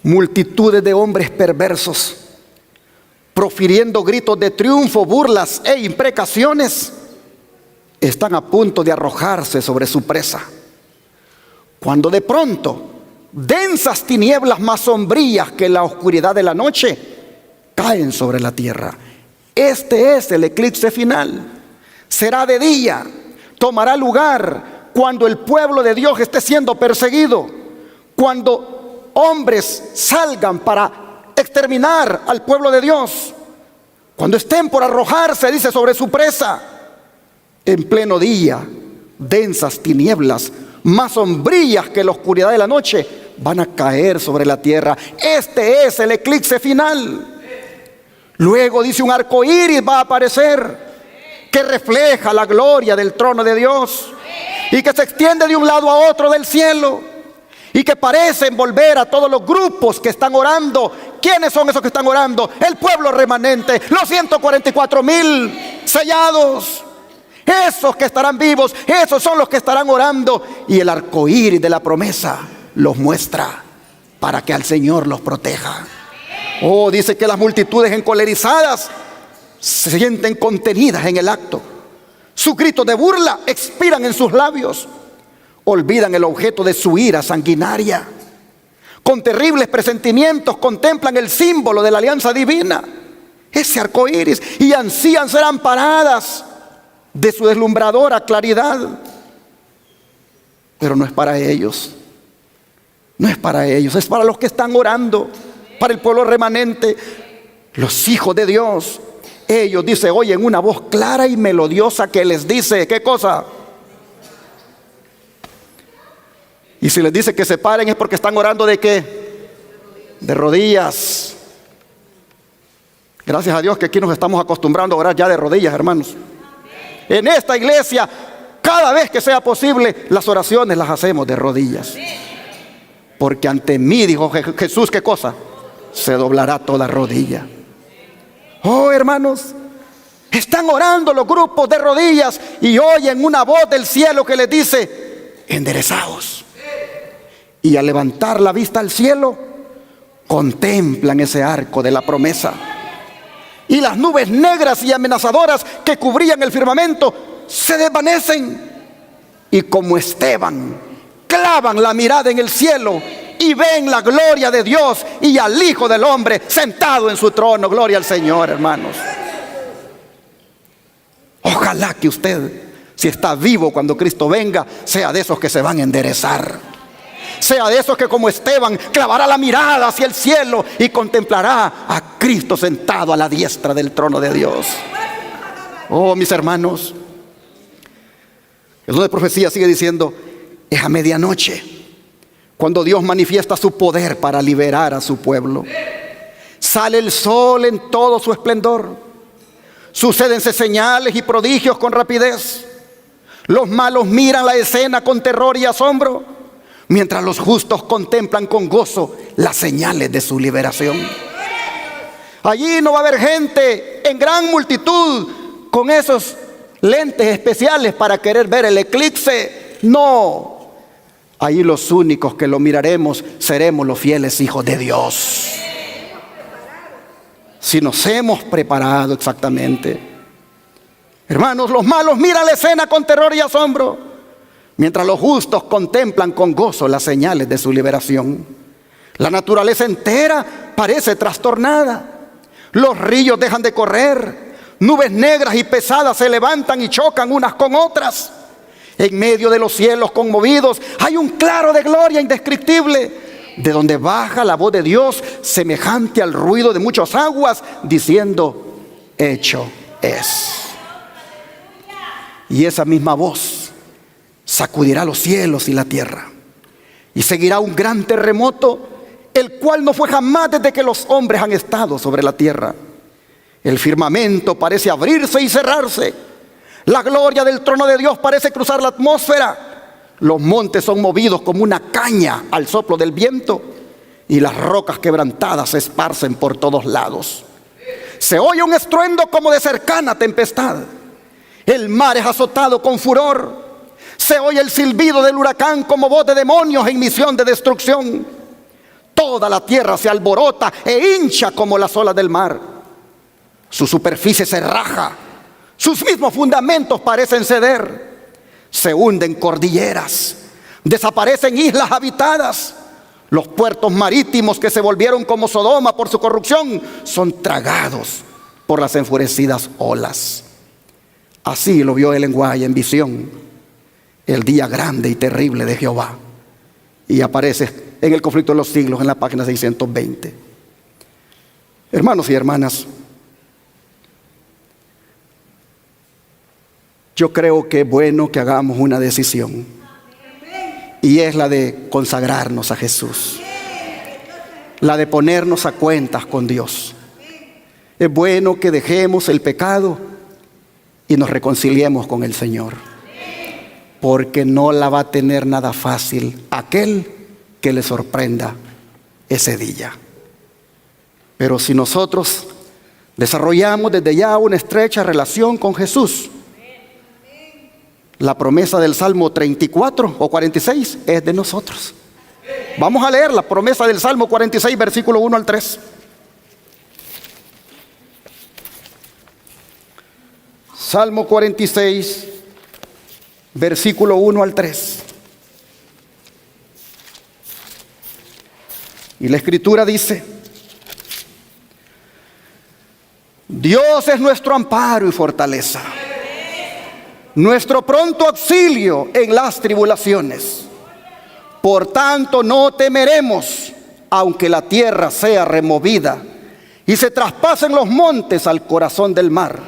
multitudes de hombres perversos, profiriendo gritos de triunfo, burlas e imprecaciones, están a punto de arrojarse sobre su presa, cuando de pronto densas tinieblas más sombrías que la oscuridad de la noche caen sobre la tierra. Este es el eclipse final. Será de día, tomará lugar cuando el pueblo de Dios esté siendo perseguido, cuando hombres salgan para exterminar al pueblo de Dios, cuando estén por arrojarse, dice, sobre su presa. En pleno día, densas tinieblas más sombrías que la oscuridad de la noche van a caer sobre la tierra. Este es el eclipse final. Luego dice: un arco iris va a aparecer que refleja la gloria del trono de Dios y que se extiende de un lado a otro del cielo y que parece envolver a todos los grupos que están orando. ¿Quiénes son esos que están orando? El pueblo remanente, los 144,000 sellados. Esos que estarán vivos, esos son los que estarán orando. Y el arco iris de la promesa los muestra para que al Señor los proteja. Oh, dice que las multitudes encolerizadas se sienten contenidas en el acto. Sus gritos de burla expiran en sus labios. Olvidan el objeto de su ira sanguinaria. con terribles presentimientos contemplan el símbolo de la alianza divina, ese arco iris, y ansían ser amparadas de su deslumbradora claridad. Pero no es para ellos, no es para ellos, es para los que están orando, para el pueblo remanente, los hijos de Dios. Ellos, dice, oyen una voz clara y melodiosa que les dice, ¿qué cosa? Y si les dice que se paren es porque están orando ¿de qué? De rodillas. Gracias a Dios que aquí nos estamos acostumbrando a orar ya de rodillas, hermanos. En esta iglesia, cada vez que sea posible, las oraciones las hacemos de rodillas. Porque ante mí, dijo Jesús, ¿qué cosa? Se doblará toda rodilla. Oh, hermanos, están orando los grupos de rodillas y oyen una voz del cielo que les dice, enderezaos. Y al levantar la vista al cielo, contemplan ese arco de la promesa. Y las nubes negras y amenazadoras que cubrían el firmamento se desvanecen. Y como Esteban, clavan la mirada en el cielo y ven la gloria de Dios y al Hijo del Hombre sentado en su trono. Gloria al Señor, hermanos. Ojalá que usted, si está vivo cuando Cristo venga, sea de esos que se van a enderezar. Sea de esos que como Esteban clavará la mirada hacia el cielo y contemplará a Cristo sentado a la diestra del trono de Dios. Oh, mis hermanos, el don de profecía sigue diciendo, es a medianoche cuando Dios manifiesta su poder para liberar a su pueblo. Sale el sol en todo su esplendor. Sucédense señales y prodigios con rapidez. Los malos miran la escena con terror y asombro, mientras los justos contemplan con gozo las señales de su liberación. Allí no va a haber gente en gran multitud con esos lentes especiales para querer ver el eclipse. No. Ahí los únicos que lo miraremos seremos los fieles hijos de Dios. Si nos hemos preparado exactamente. Hermanos, los malos miran la escena con terror y asombro, mientras los justos contemplan con gozo las señales de su liberación. La naturaleza entera parece trastornada. Los ríos dejan de correr. Nubes negras y pesadas se levantan y chocan unas con otras. En medio de los cielos conmovidos hay un claro de gloria indescriptible, de donde baja la voz de Dios semejante al ruido de muchas aguas, diciendo, hecho es. Y esa misma voz sacudirá los cielos y la tierra, y seguirá un gran terremoto, el cual no fue jamás desde que los hombres han estado sobre la tierra. El firmamento parece abrirse y cerrarse. La gloria del trono de Dios parece cruzar la atmósfera. Los montes son movidos como una caña al soplo del viento, y las rocas quebrantadas se esparcen por todos lados. Se oye un estruendo como de cercana tempestad. El mar es azotado con furor. Se oye el silbido del huracán como voz de demonios en misión de destrucción. Toda la tierra se alborota e hincha como las olas del mar. Su superficie se raja. Sus mismos fundamentos parecen ceder. Se hunden cordilleras. Desaparecen islas habitadas. Los puertos marítimos que se volvieron como Sodoma por su corrupción son tragados por las enfurecidas olas. Así lo vio Ellen White en visión, el día grande y terrible de Jehová. Y aparece en el conflicto de los siglos en la página 620. Hermanos y hermanas, yo creo que es bueno que hagamos una decisión, y es la de consagrarnos a Jesús, la de ponernos a cuentas con Dios. Es bueno que dejemos el pecado y nos reconciliemos con el Señor, porque no la va a tener nada fácil aquel que le sorprenda ese día. Pero si nosotros desarrollamos desde ya una estrecha relación con Jesús, la promesa del Salmo 34 o 46 es de nosotros. Vamos a leer la promesa del Salmo 46, versículo 1 al 3. Salmo 46, versículo 1 al 3. Y la Escritura dice: Dios es nuestro amparo y fortaleza, nuestro pronto auxilio en las tribulaciones. Por tanto, no temeremos, aunque la tierra sea removida y se traspasen los montes al corazón del mar,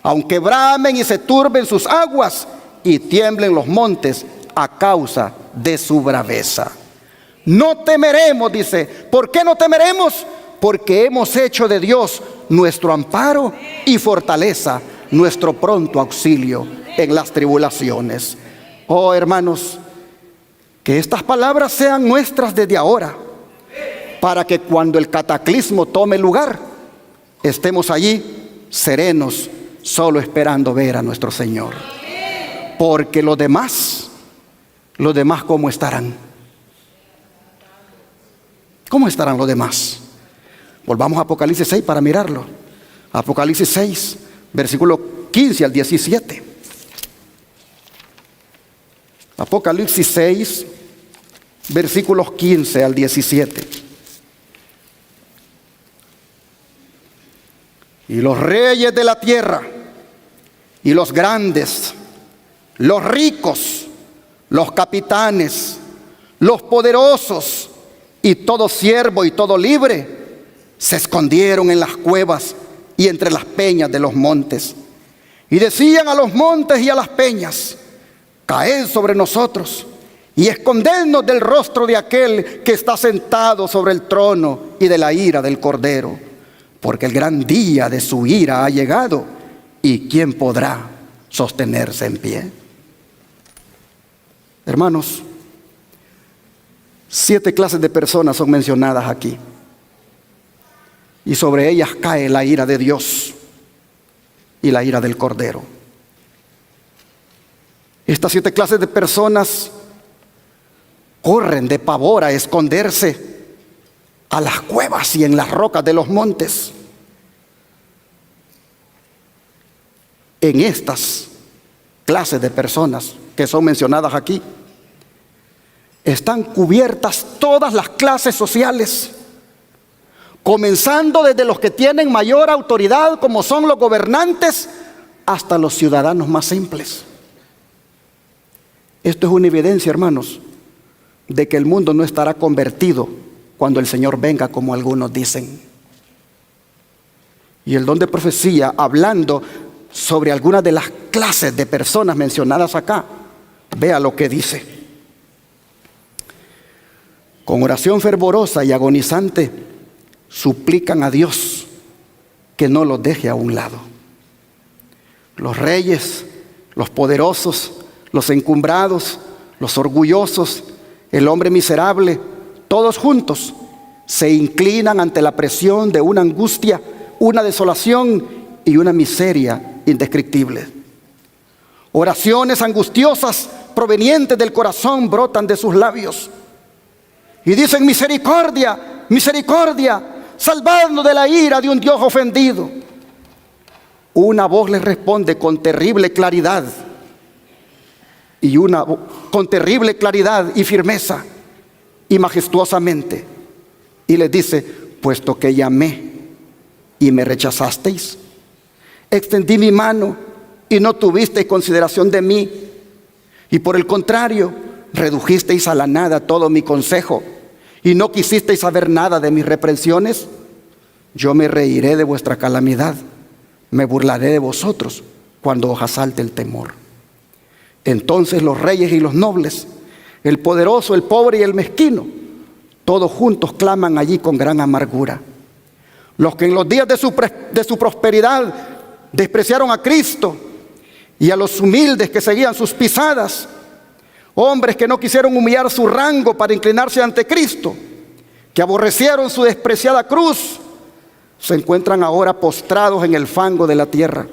aunque bramen y se turben sus aguas y tiemblen los montes a causa de su braveza. No temeremos, dice. ¿Por qué no temeremos? Porque hemos hecho de Dios nuestro amparo y fortaleza, nuestro pronto auxilio en las tribulaciones. Oh, hermanos, que estas palabras sean nuestras desde ahora, para que cuando el cataclismo tome lugar, estemos allí serenos, solo esperando ver a nuestro Señor. Porque los demás, ¿cómo estarán? ¿Cómo estarán los demás? Volvamos a Apocalipsis 6 para mirarlo. Apocalipsis 6, versículo 15 al 17. Apocalipsis 6, versículos 15 al 17. Y los reyes de la tierra, y los grandes, los ricos, los capitanes, los poderosos, y todo siervo y todo libre, se escondieron en las cuevas y entre las peñas de los montes. Y decían a los montes y a las peñas: caed sobre nosotros y escondednos del rostro de aquel que está sentado sobre el trono y de la ira del Cordero, porque el gran día de su ira ha llegado, y ¿quién podrá sostenerse en pie? Hermanos, 7 clases de personas son mencionadas aquí, y sobre ellas cae la ira de Dios y la ira del Cordero. Estas 7 clases de personas corren de pavor a esconderse a las cuevas y en las rocas de los montes. En estas clases de personas que son mencionadas aquí están cubiertas todas las clases sociales, comenzando desde los que tienen mayor autoridad, como son los gobernantes, hasta los ciudadanos más simples. Esto es una evidencia, hermanos, de que el mundo no estará convertido cuando el Señor venga, como algunos dicen. Y el don de profecía, hablando sobre algunas de las clases de personas mencionadas acá, vea lo que dice: con oración fervorosa y agonizante suplican a Dios que no los deje a un lado. Los reyes, los poderosos, los encumbrados, los orgullosos, el hombre miserable, todos juntos se inclinan ante la presión de una angustia, una desolación y una miseria indescriptibles. Oraciones angustiosas provenientes del corazón brotan de sus labios y dicen: misericordia, misericordia, salvadnos de la ira de un Dios ofendido. Una voz les responde con terrible claridad y firmeza y majestuosamente, y les dice: puesto que llamé y me rechazasteis, extendí mi mano y no tuvisteis consideración de mí, y por el contrario redujisteis a la nada todo mi consejo y no quisisteis saber nada de mis reprensiones, yo me reiré de vuestra calamidad, me burlaré de vosotros cuando os asalte el temor. Entonces los reyes y los nobles, el poderoso, el pobre y el mezquino, todos juntos claman allí con gran amargura. Los que en los días de su prosperidad despreciaron a Cristo, y a los humildes que seguían sus pisadas, hombres que no quisieron humillar su rango para inclinarse ante Cristo, que aborrecieron su despreciada cruz, se encuentran ahora postrados en el fango de la tierra.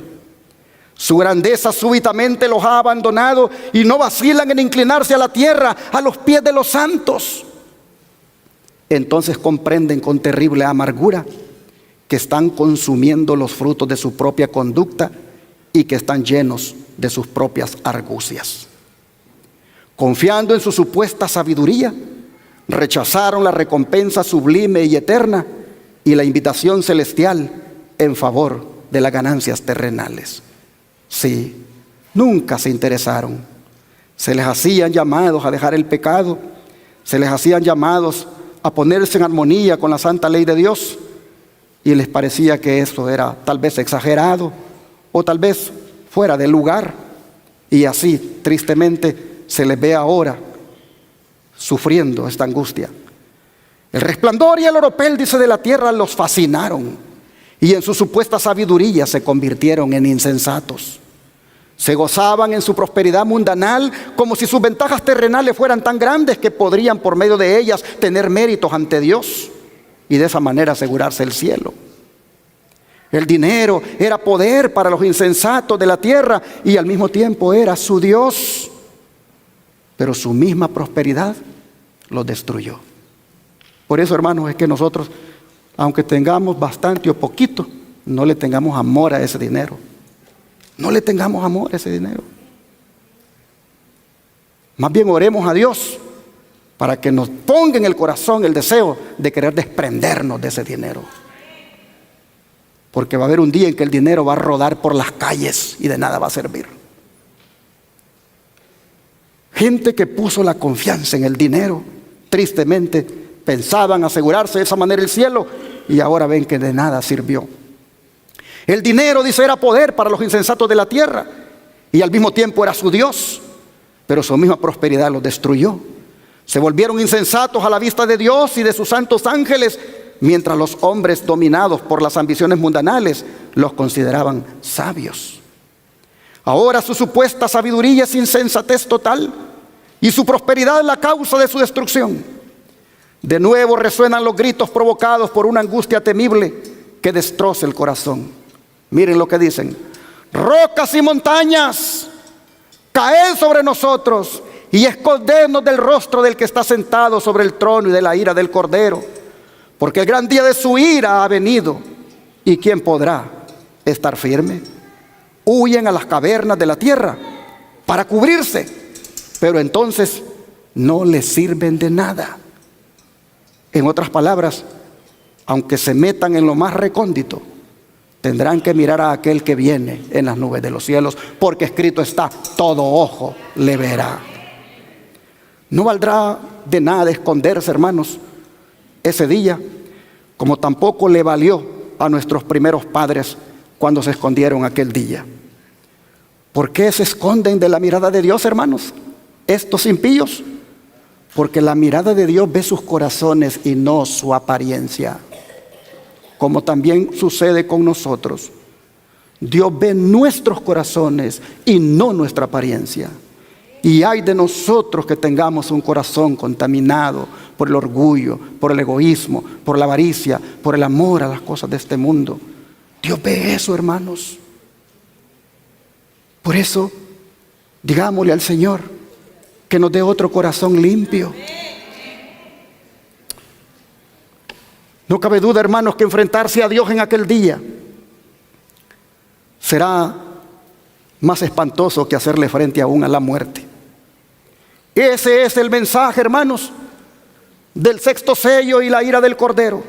Su grandeza súbitamente los ha abandonado y no vacilan en inclinarse a la tierra, a los pies de los santos. Entonces comprenden con terrible amargura que están consumiendo los frutos de su propia conducta y que están llenos de sus propias argucias. Confiando en su supuesta sabiduría, Rechazaron la recompensa sublime y eterna y la invitación celestial en favor de las ganancias terrenales. Sí, nunca se interesaron. Se les hacían llamados a dejar el pecado, se les hacían llamados a ponerse en armonía con la santa ley de Dios, y les parecía que eso era tal vez exagerado o tal vez fuera de lugar, y así tristemente se les ve ahora sufriendo esta angustia. El resplandor y el oropel, dice, de la tierra los fascinaron, y en su supuesta sabiduría se convirtieron en insensatos. Se gozaban en su prosperidad mundanal como si sus ventajas terrenales fueran tan grandes que podrían por medio de ellas tener méritos ante Dios y de esa manera asegurarse el cielo. El dinero era poder para los insensatos de la tierra y al mismo tiempo era su Dios. Pero su misma prosperidad los destruyó. Por eso, hermanos, es que nosotros, aunque tengamos bastante o poquito, no le tengamos amor a ese dinero. No le tengamos amor a ese dinero. Más bien oremos a Dios para que nos ponga en el corazón el deseo de querer desprendernos de ese dinero. Porque va a haber un día en que el dinero va a rodar por las calles y de nada va a servir. Gente que puso la confianza en el dinero, tristemente pensaban asegurarse de esa manera el cielo y ahora ven que de nada sirvió. El dinero, dice, era poder para los insensatos de la tierra y al mismo tiempo era su Dios, pero su misma prosperidad los destruyó. Se volvieron insensatos a la vista de Dios y de sus santos ángeles, mientras los hombres dominados por las ambiciones mundanales los consideraban sabios. Ahora su supuesta sabiduría es insensatez total y su prosperidad es la causa de su destrucción. De nuevo resuenan los gritos provocados por una angustia temible que destroza el corazón. Miren lo que dicen: rocas y montañas, caed sobre nosotros y escondednos del rostro del que está sentado sobre el trono y de la ira del Cordero, porque el gran día de su ira ha venido, ¿y quién podrá estar firme? Huyen a las cavernas de la tierra para cubrirse, pero entonces no les sirven de nada. En otras palabras, aunque se metan en lo más recóndito, tendrán que mirar a aquel que viene en las nubes de los cielos, porque escrito está: todo ojo le verá. No valdrá de nada esconderse, hermanos, ese día, como tampoco le valió a nuestros primeros padres cuando se escondieron aquel día. ¿Por qué se esconden de la mirada de Dios, hermanos, estos impíos? Porque la mirada de Dios ve sus corazones y no su apariencia. Como también sucede con nosotros. Dios ve nuestros corazones y no nuestra apariencia. Y hay de nosotros que tengamos un corazón contaminado por el orgullo, por el egoísmo, por la avaricia, por el amor a las cosas de este mundo. Dios ve eso, hermanos. Por eso, digámosle al Señor que nos dé otro corazón limpio. No cabe duda, hermanos, que enfrentarse a Dios en aquel día será más espantoso que hacerle frente aún a la muerte. Ese es el mensaje, hermanos, del sexto sello y la ira del Cordero.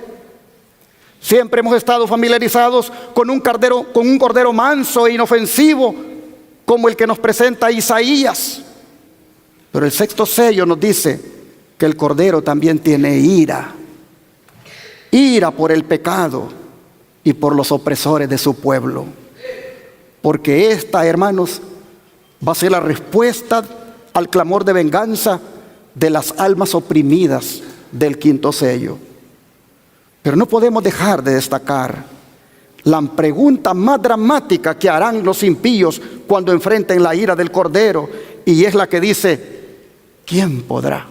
Siempre hemos estado familiarizados con un cordero manso e inofensivo, como el que nos presenta Isaías. Pero el sexto sello nos dice que el Cordero también tiene ira. Ira por el pecado y por los opresores de su pueblo. Porque esta, hermanos, va a ser la respuesta al clamor de venganza de las almas oprimidas del quinto sello. Pero no podemos dejar de destacar la pregunta más dramática que harán los impíos cuando enfrenten la ira del Cordero, y es la que dice: ¿quién podrá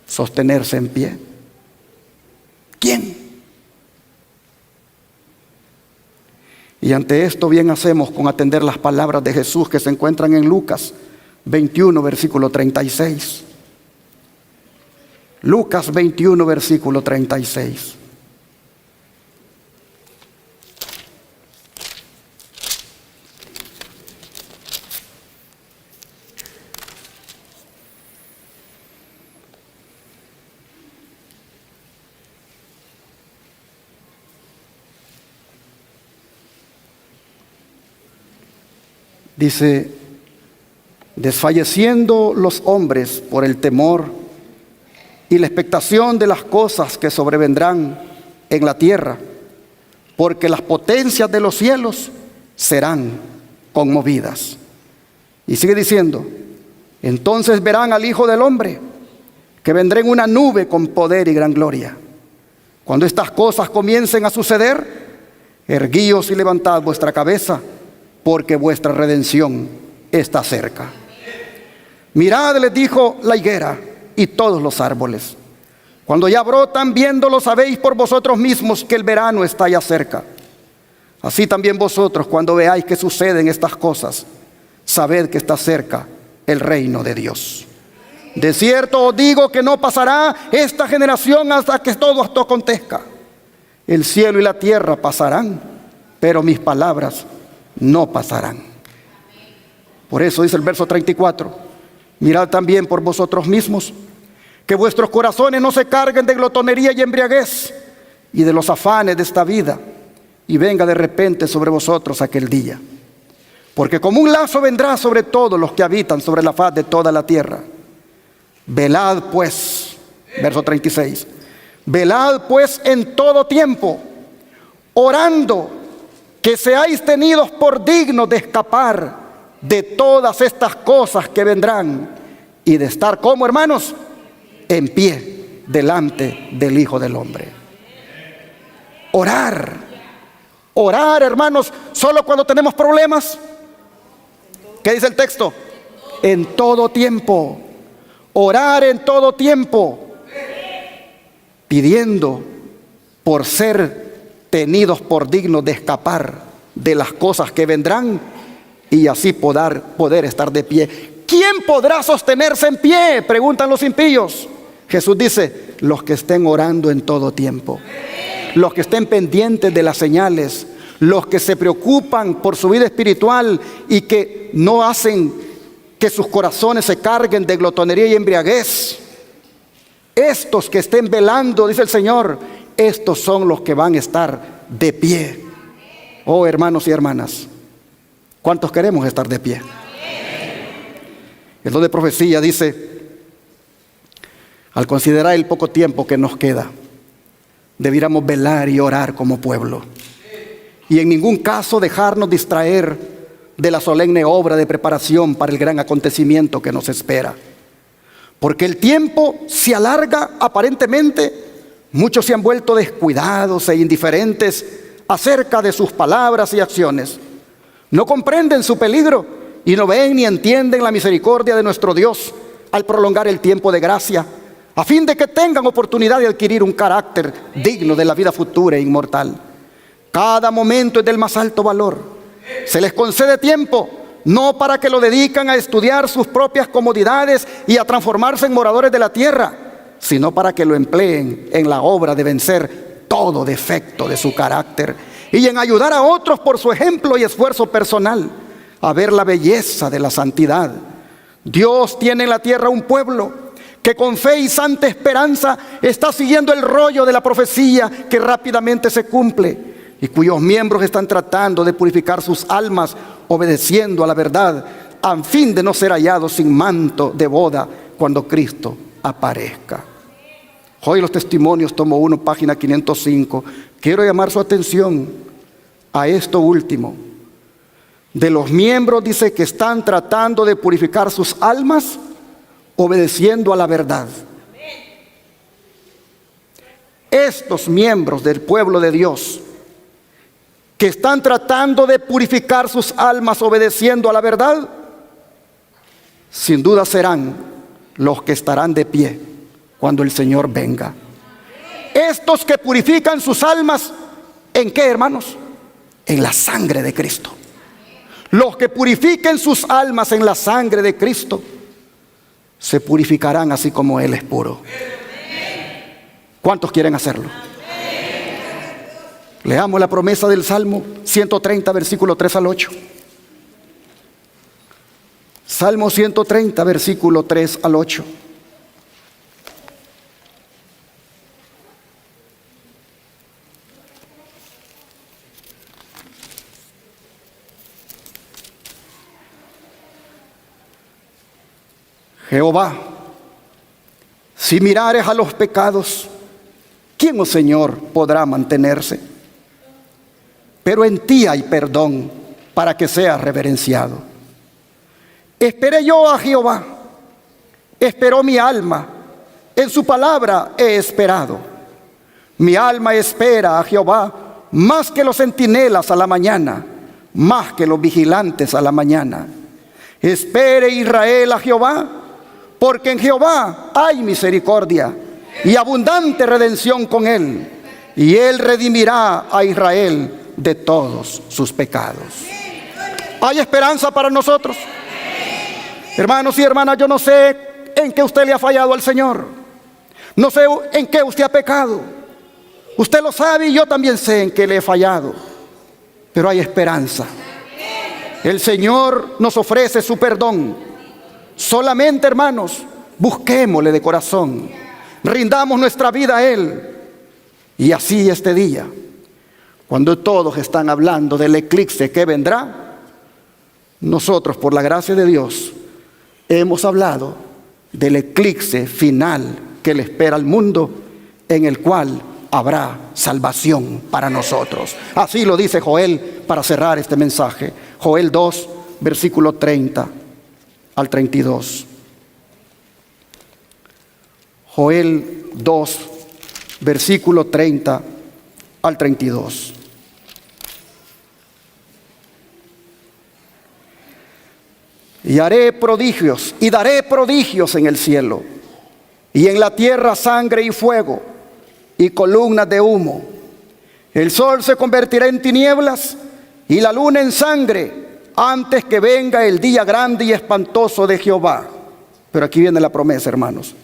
sostenerse en pie? ¿Quién? Y ante esto bien hacemos con atender las palabras de Jesús que se encuentran en Lucas 21, versículo 36. Lucas 21, versículo 36. Dice, desfalleciendo los hombres por el temor y la expectación de las cosas que sobrevendrán en la tierra, porque las potencias de los cielos serán conmovidas. Y sigue diciendo, entonces verán al Hijo del Hombre, que vendrá en una nube con poder y gran gloria. Cuando estas cosas comiencen a suceder, erguíos y levantad vuestra cabeza, porque vuestra redención está cerca. Mirad, les dijo la higuera y todos los árboles. Cuando ya brotan, viéndolo, sabéis por vosotros mismos que el verano está ya cerca. Así también vosotros, cuando veáis que suceden estas cosas, sabed que está cerca el reino de Dios. De cierto os digo que no pasará esta generación hasta que todo esto acontezca. El cielo y la tierra pasarán, pero mis palabras no pasarán. Por eso dice el verso 34, mirad también por vosotros mismos, que vuestros corazones no se carguen de glotonería y embriaguez y de los afanes de esta vida, y venga de repente sobre vosotros aquel día. Porque como un lazo vendrá sobre todos los que habitan sobre la faz de toda la tierra. Velad pues, verso 36, velad pues en todo tiempo, orando que seáis tenidos por dignos de escapar de todas estas cosas que vendrán y de estar como, hermanos, en pie delante del Hijo del Hombre. Orar, orar, hermanos, solo cuando tenemos problemas. ¿Qué dice el texto? En todo tiempo. Orar en todo tiempo, pidiendo por ser tenidos por dignos de escapar de las cosas que vendrán y así poder estar de pie. ¿Quién podrá sostenerse en pie?, preguntan los impíos. Jesús dice, los que estén orando en todo tiempo, los que estén pendientes de las señales, los que se preocupan por su vida espiritual y que no hacen que sus corazones se carguen de glotonería y embriaguez. Estos que estén velando, dice el Señor, estos son los que van a estar de pie. Oh, hermanos y hermanas, ¿cuántos queremos estar de pie? El don de profecía dice, al considerar el poco tiempo que nos queda, debiéramos velar y orar como pueblo, y en ningún caso dejarnos distraer de la solemne obra de preparación para el gran acontecimiento que nos espera. Porque el tiempo se alarga aparentemente, muchos se han vuelto descuidados e indiferentes acerca de sus palabras y acciones. No comprenden su peligro y no ven ni entienden la misericordia de nuestro Dios al prolongar el tiempo de gracia, a fin de que tengan oportunidad de adquirir un carácter digno de la vida futura e inmortal. Cada momento es del más alto valor. Se les concede tiempo, no para que lo dedican a estudiar sus propias comodidades y a transformarse en moradores de la tierra, sino para que lo empleen en la obra de vencer todo defecto de su carácter y en ayudar a otros por su ejemplo y esfuerzo personal a ver la belleza de la santidad. Dios tiene en la tierra un pueblo que con fe y santa esperanza está siguiendo el rollo de la profecía que rápidamente se cumple, y cuyos miembros están tratando de purificar sus almas obedeciendo a la verdad, a fin de no ser hallados sin manto de boda cuando Cristo aparezca. Hoy los testimonios, tomo 1, página 505. Quiero llamar su atención a esto último. De los miembros dice que están tratando de purificar sus almas obedeciendo a la verdad. Estos miembros del pueblo de Dios que están tratando de purificar sus almas obedeciendo a la verdad, sin duda serán los que estarán de pie cuando el Señor venga. Estos que purifican sus almas, ¿en qué, hermanos? En la sangre de Cristo. Los que purifiquen sus almas en la sangre de Cristo se purificarán así como Él es puro. ¿Cuántos quieren hacerlo? Leamos la promesa del Salmo 130, versículo 3 al 8. Salmo 130, versículo 3 al 8. Jehová, si mirares a los pecados, ¿quién, oh Señor, podrá mantenerse? Pero en ti hay perdón para que seas reverenciado. Esperé yo a Jehová, esperó mi alma, en su palabra he esperado. Mi alma espera a Jehová más que los centinelas a la mañana, más que los vigilantes a la mañana. Espere Israel a Jehová, porque en Jehová hay misericordia y abundante redención con él, y él redimirá a Israel de todos sus pecados. ¿Hay esperanza para nosotros? Hermanos y hermanas, yo no sé en qué usted le ha fallado al Señor. No sé en qué usted ha pecado. Usted lo sabe y yo también sé en qué le he fallado. Pero hay esperanza. El Señor nos ofrece su perdón. Solamente, hermanos, busquémosle de corazón. Rindamos nuestra vida a Él. Y así este día, cuando todos están hablando del eclipse que vendrá, nosotros, por la gracia de Dios, hemos hablado del eclipse final que le espera al mundo, en el cual habrá salvación para nosotros. Así lo dice Joel para cerrar este mensaje. Joel 2, versículo 30 al 32. Joel 2, versículo 30 al 32. Y haré prodigios, y daré prodigios en el cielo, y en la tierra sangre y fuego, y columnas de humo. El sol se convertirá en tinieblas, y la luna en sangre, antes que venga el día grande y espantoso de Jehová. Pero aquí viene la promesa, hermanos.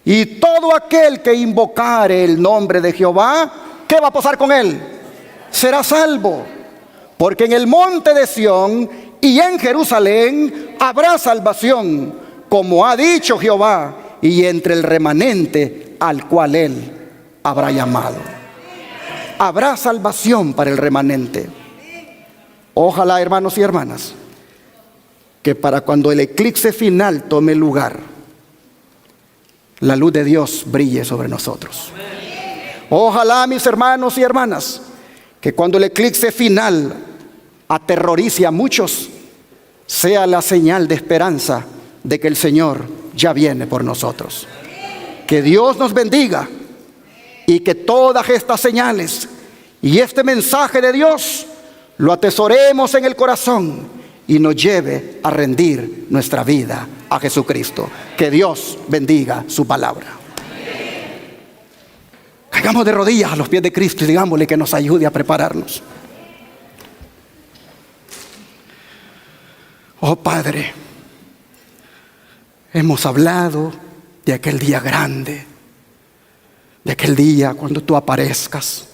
Y todo aquel que invocare el nombre de Jehová, ¿qué va a pasar con él? Será salvo. Porque en el monte de Sión y en Jerusalén habrá salvación, como ha dicho Jehová, y entre el remanente al cual él habrá llamado. Habrá salvación para el remanente. Ojalá, hermanos y hermanas, que para cuando el eclipse final tome lugar, la luz de Dios brille sobre nosotros. Ojalá, mis hermanos y hermanas, que cuando el eclipse final aterrorice a muchos, sea la señal de esperanza de que el Señor ya viene por nosotros. Que Dios nos bendiga y que todas estas señales y este mensaje de Dios lo atesoremos en el corazón y nos lleve a rendir nuestra vida a Jesucristo. Que Dios bendiga su palabra. Caigamos de rodillas a los pies de Cristo y digámosle que nos ayude a prepararnos. Oh Padre, hemos hablado de aquel día grande, de aquel día cuando tú aparezcas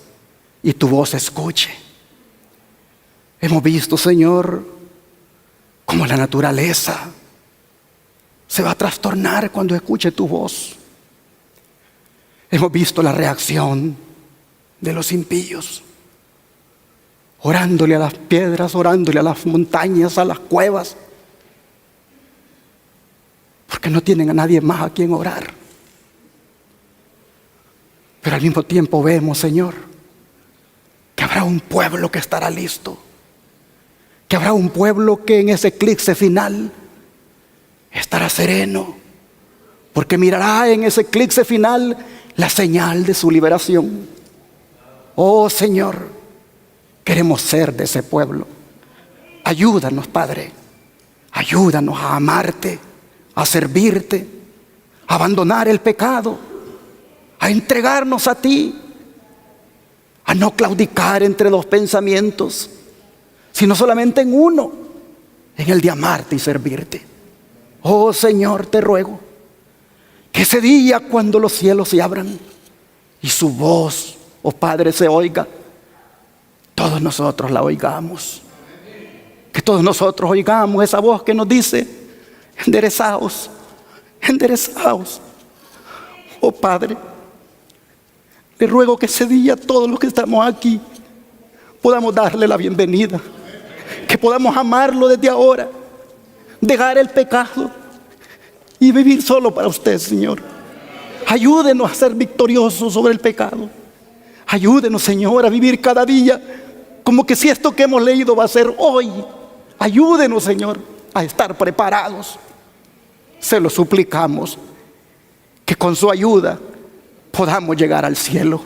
y tu voz se escuche. Hemos visto, Señor, cómo la naturaleza se va a trastornar cuando escuche tu voz. Hemos visto la reacción de los impíos, orándole a las piedras, orándole a las montañas, a las cuevas, porque no tienen a nadie más a quien orar. Pero al mismo tiempo vemos, Señor, que habrá un pueblo que estará listo, que habrá un pueblo que en ese eclipse final estará sereno, porque mirará en ese eclipse final la señal de su liberación. Oh Señor, queremos ser de ese pueblo. Ayúdanos, Padre, ayúdanos a amarte, a servirte, a abandonar el pecado, a entregarnos a ti, a no claudicar entre dos pensamientos, sino solamente en uno, en el de amarte y servirte. Oh Señor, te ruego que ese día cuando los cielos se abran y su voz, oh Padre, se oiga, todos nosotros la oigamos. Que todos nosotros oigamos esa voz que nos dice: enderezaos, enderezaos. Oh Padre, le ruego que ese día todos los que estamos aquí podamos darle la bienvenida, que podamos amarlo desde ahora, dejar el pecado y vivir solo para usted, Señor. Ayúdenos a ser victoriosos sobre el pecado. Ayúdenos, Señor, a vivir cada día como que si esto que hemos leído va a ser hoy. Ayúdenos, Señor, a estar preparados. Se lo suplicamos, que con su ayuda podamos llegar al cielo.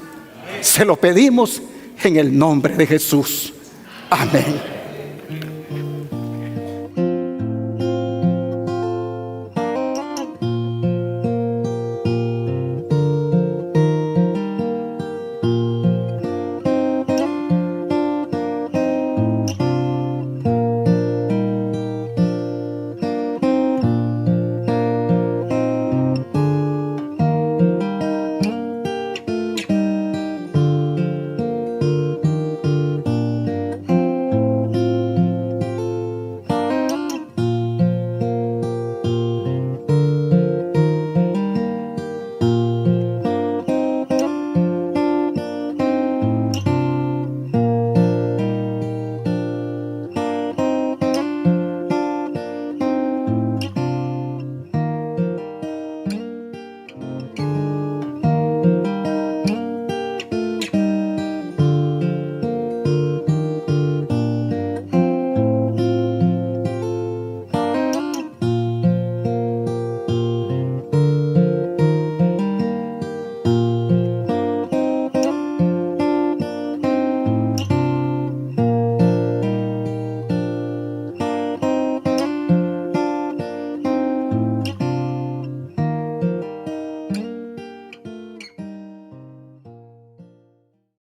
Se lo pedimos en el nombre de Jesús. Amén.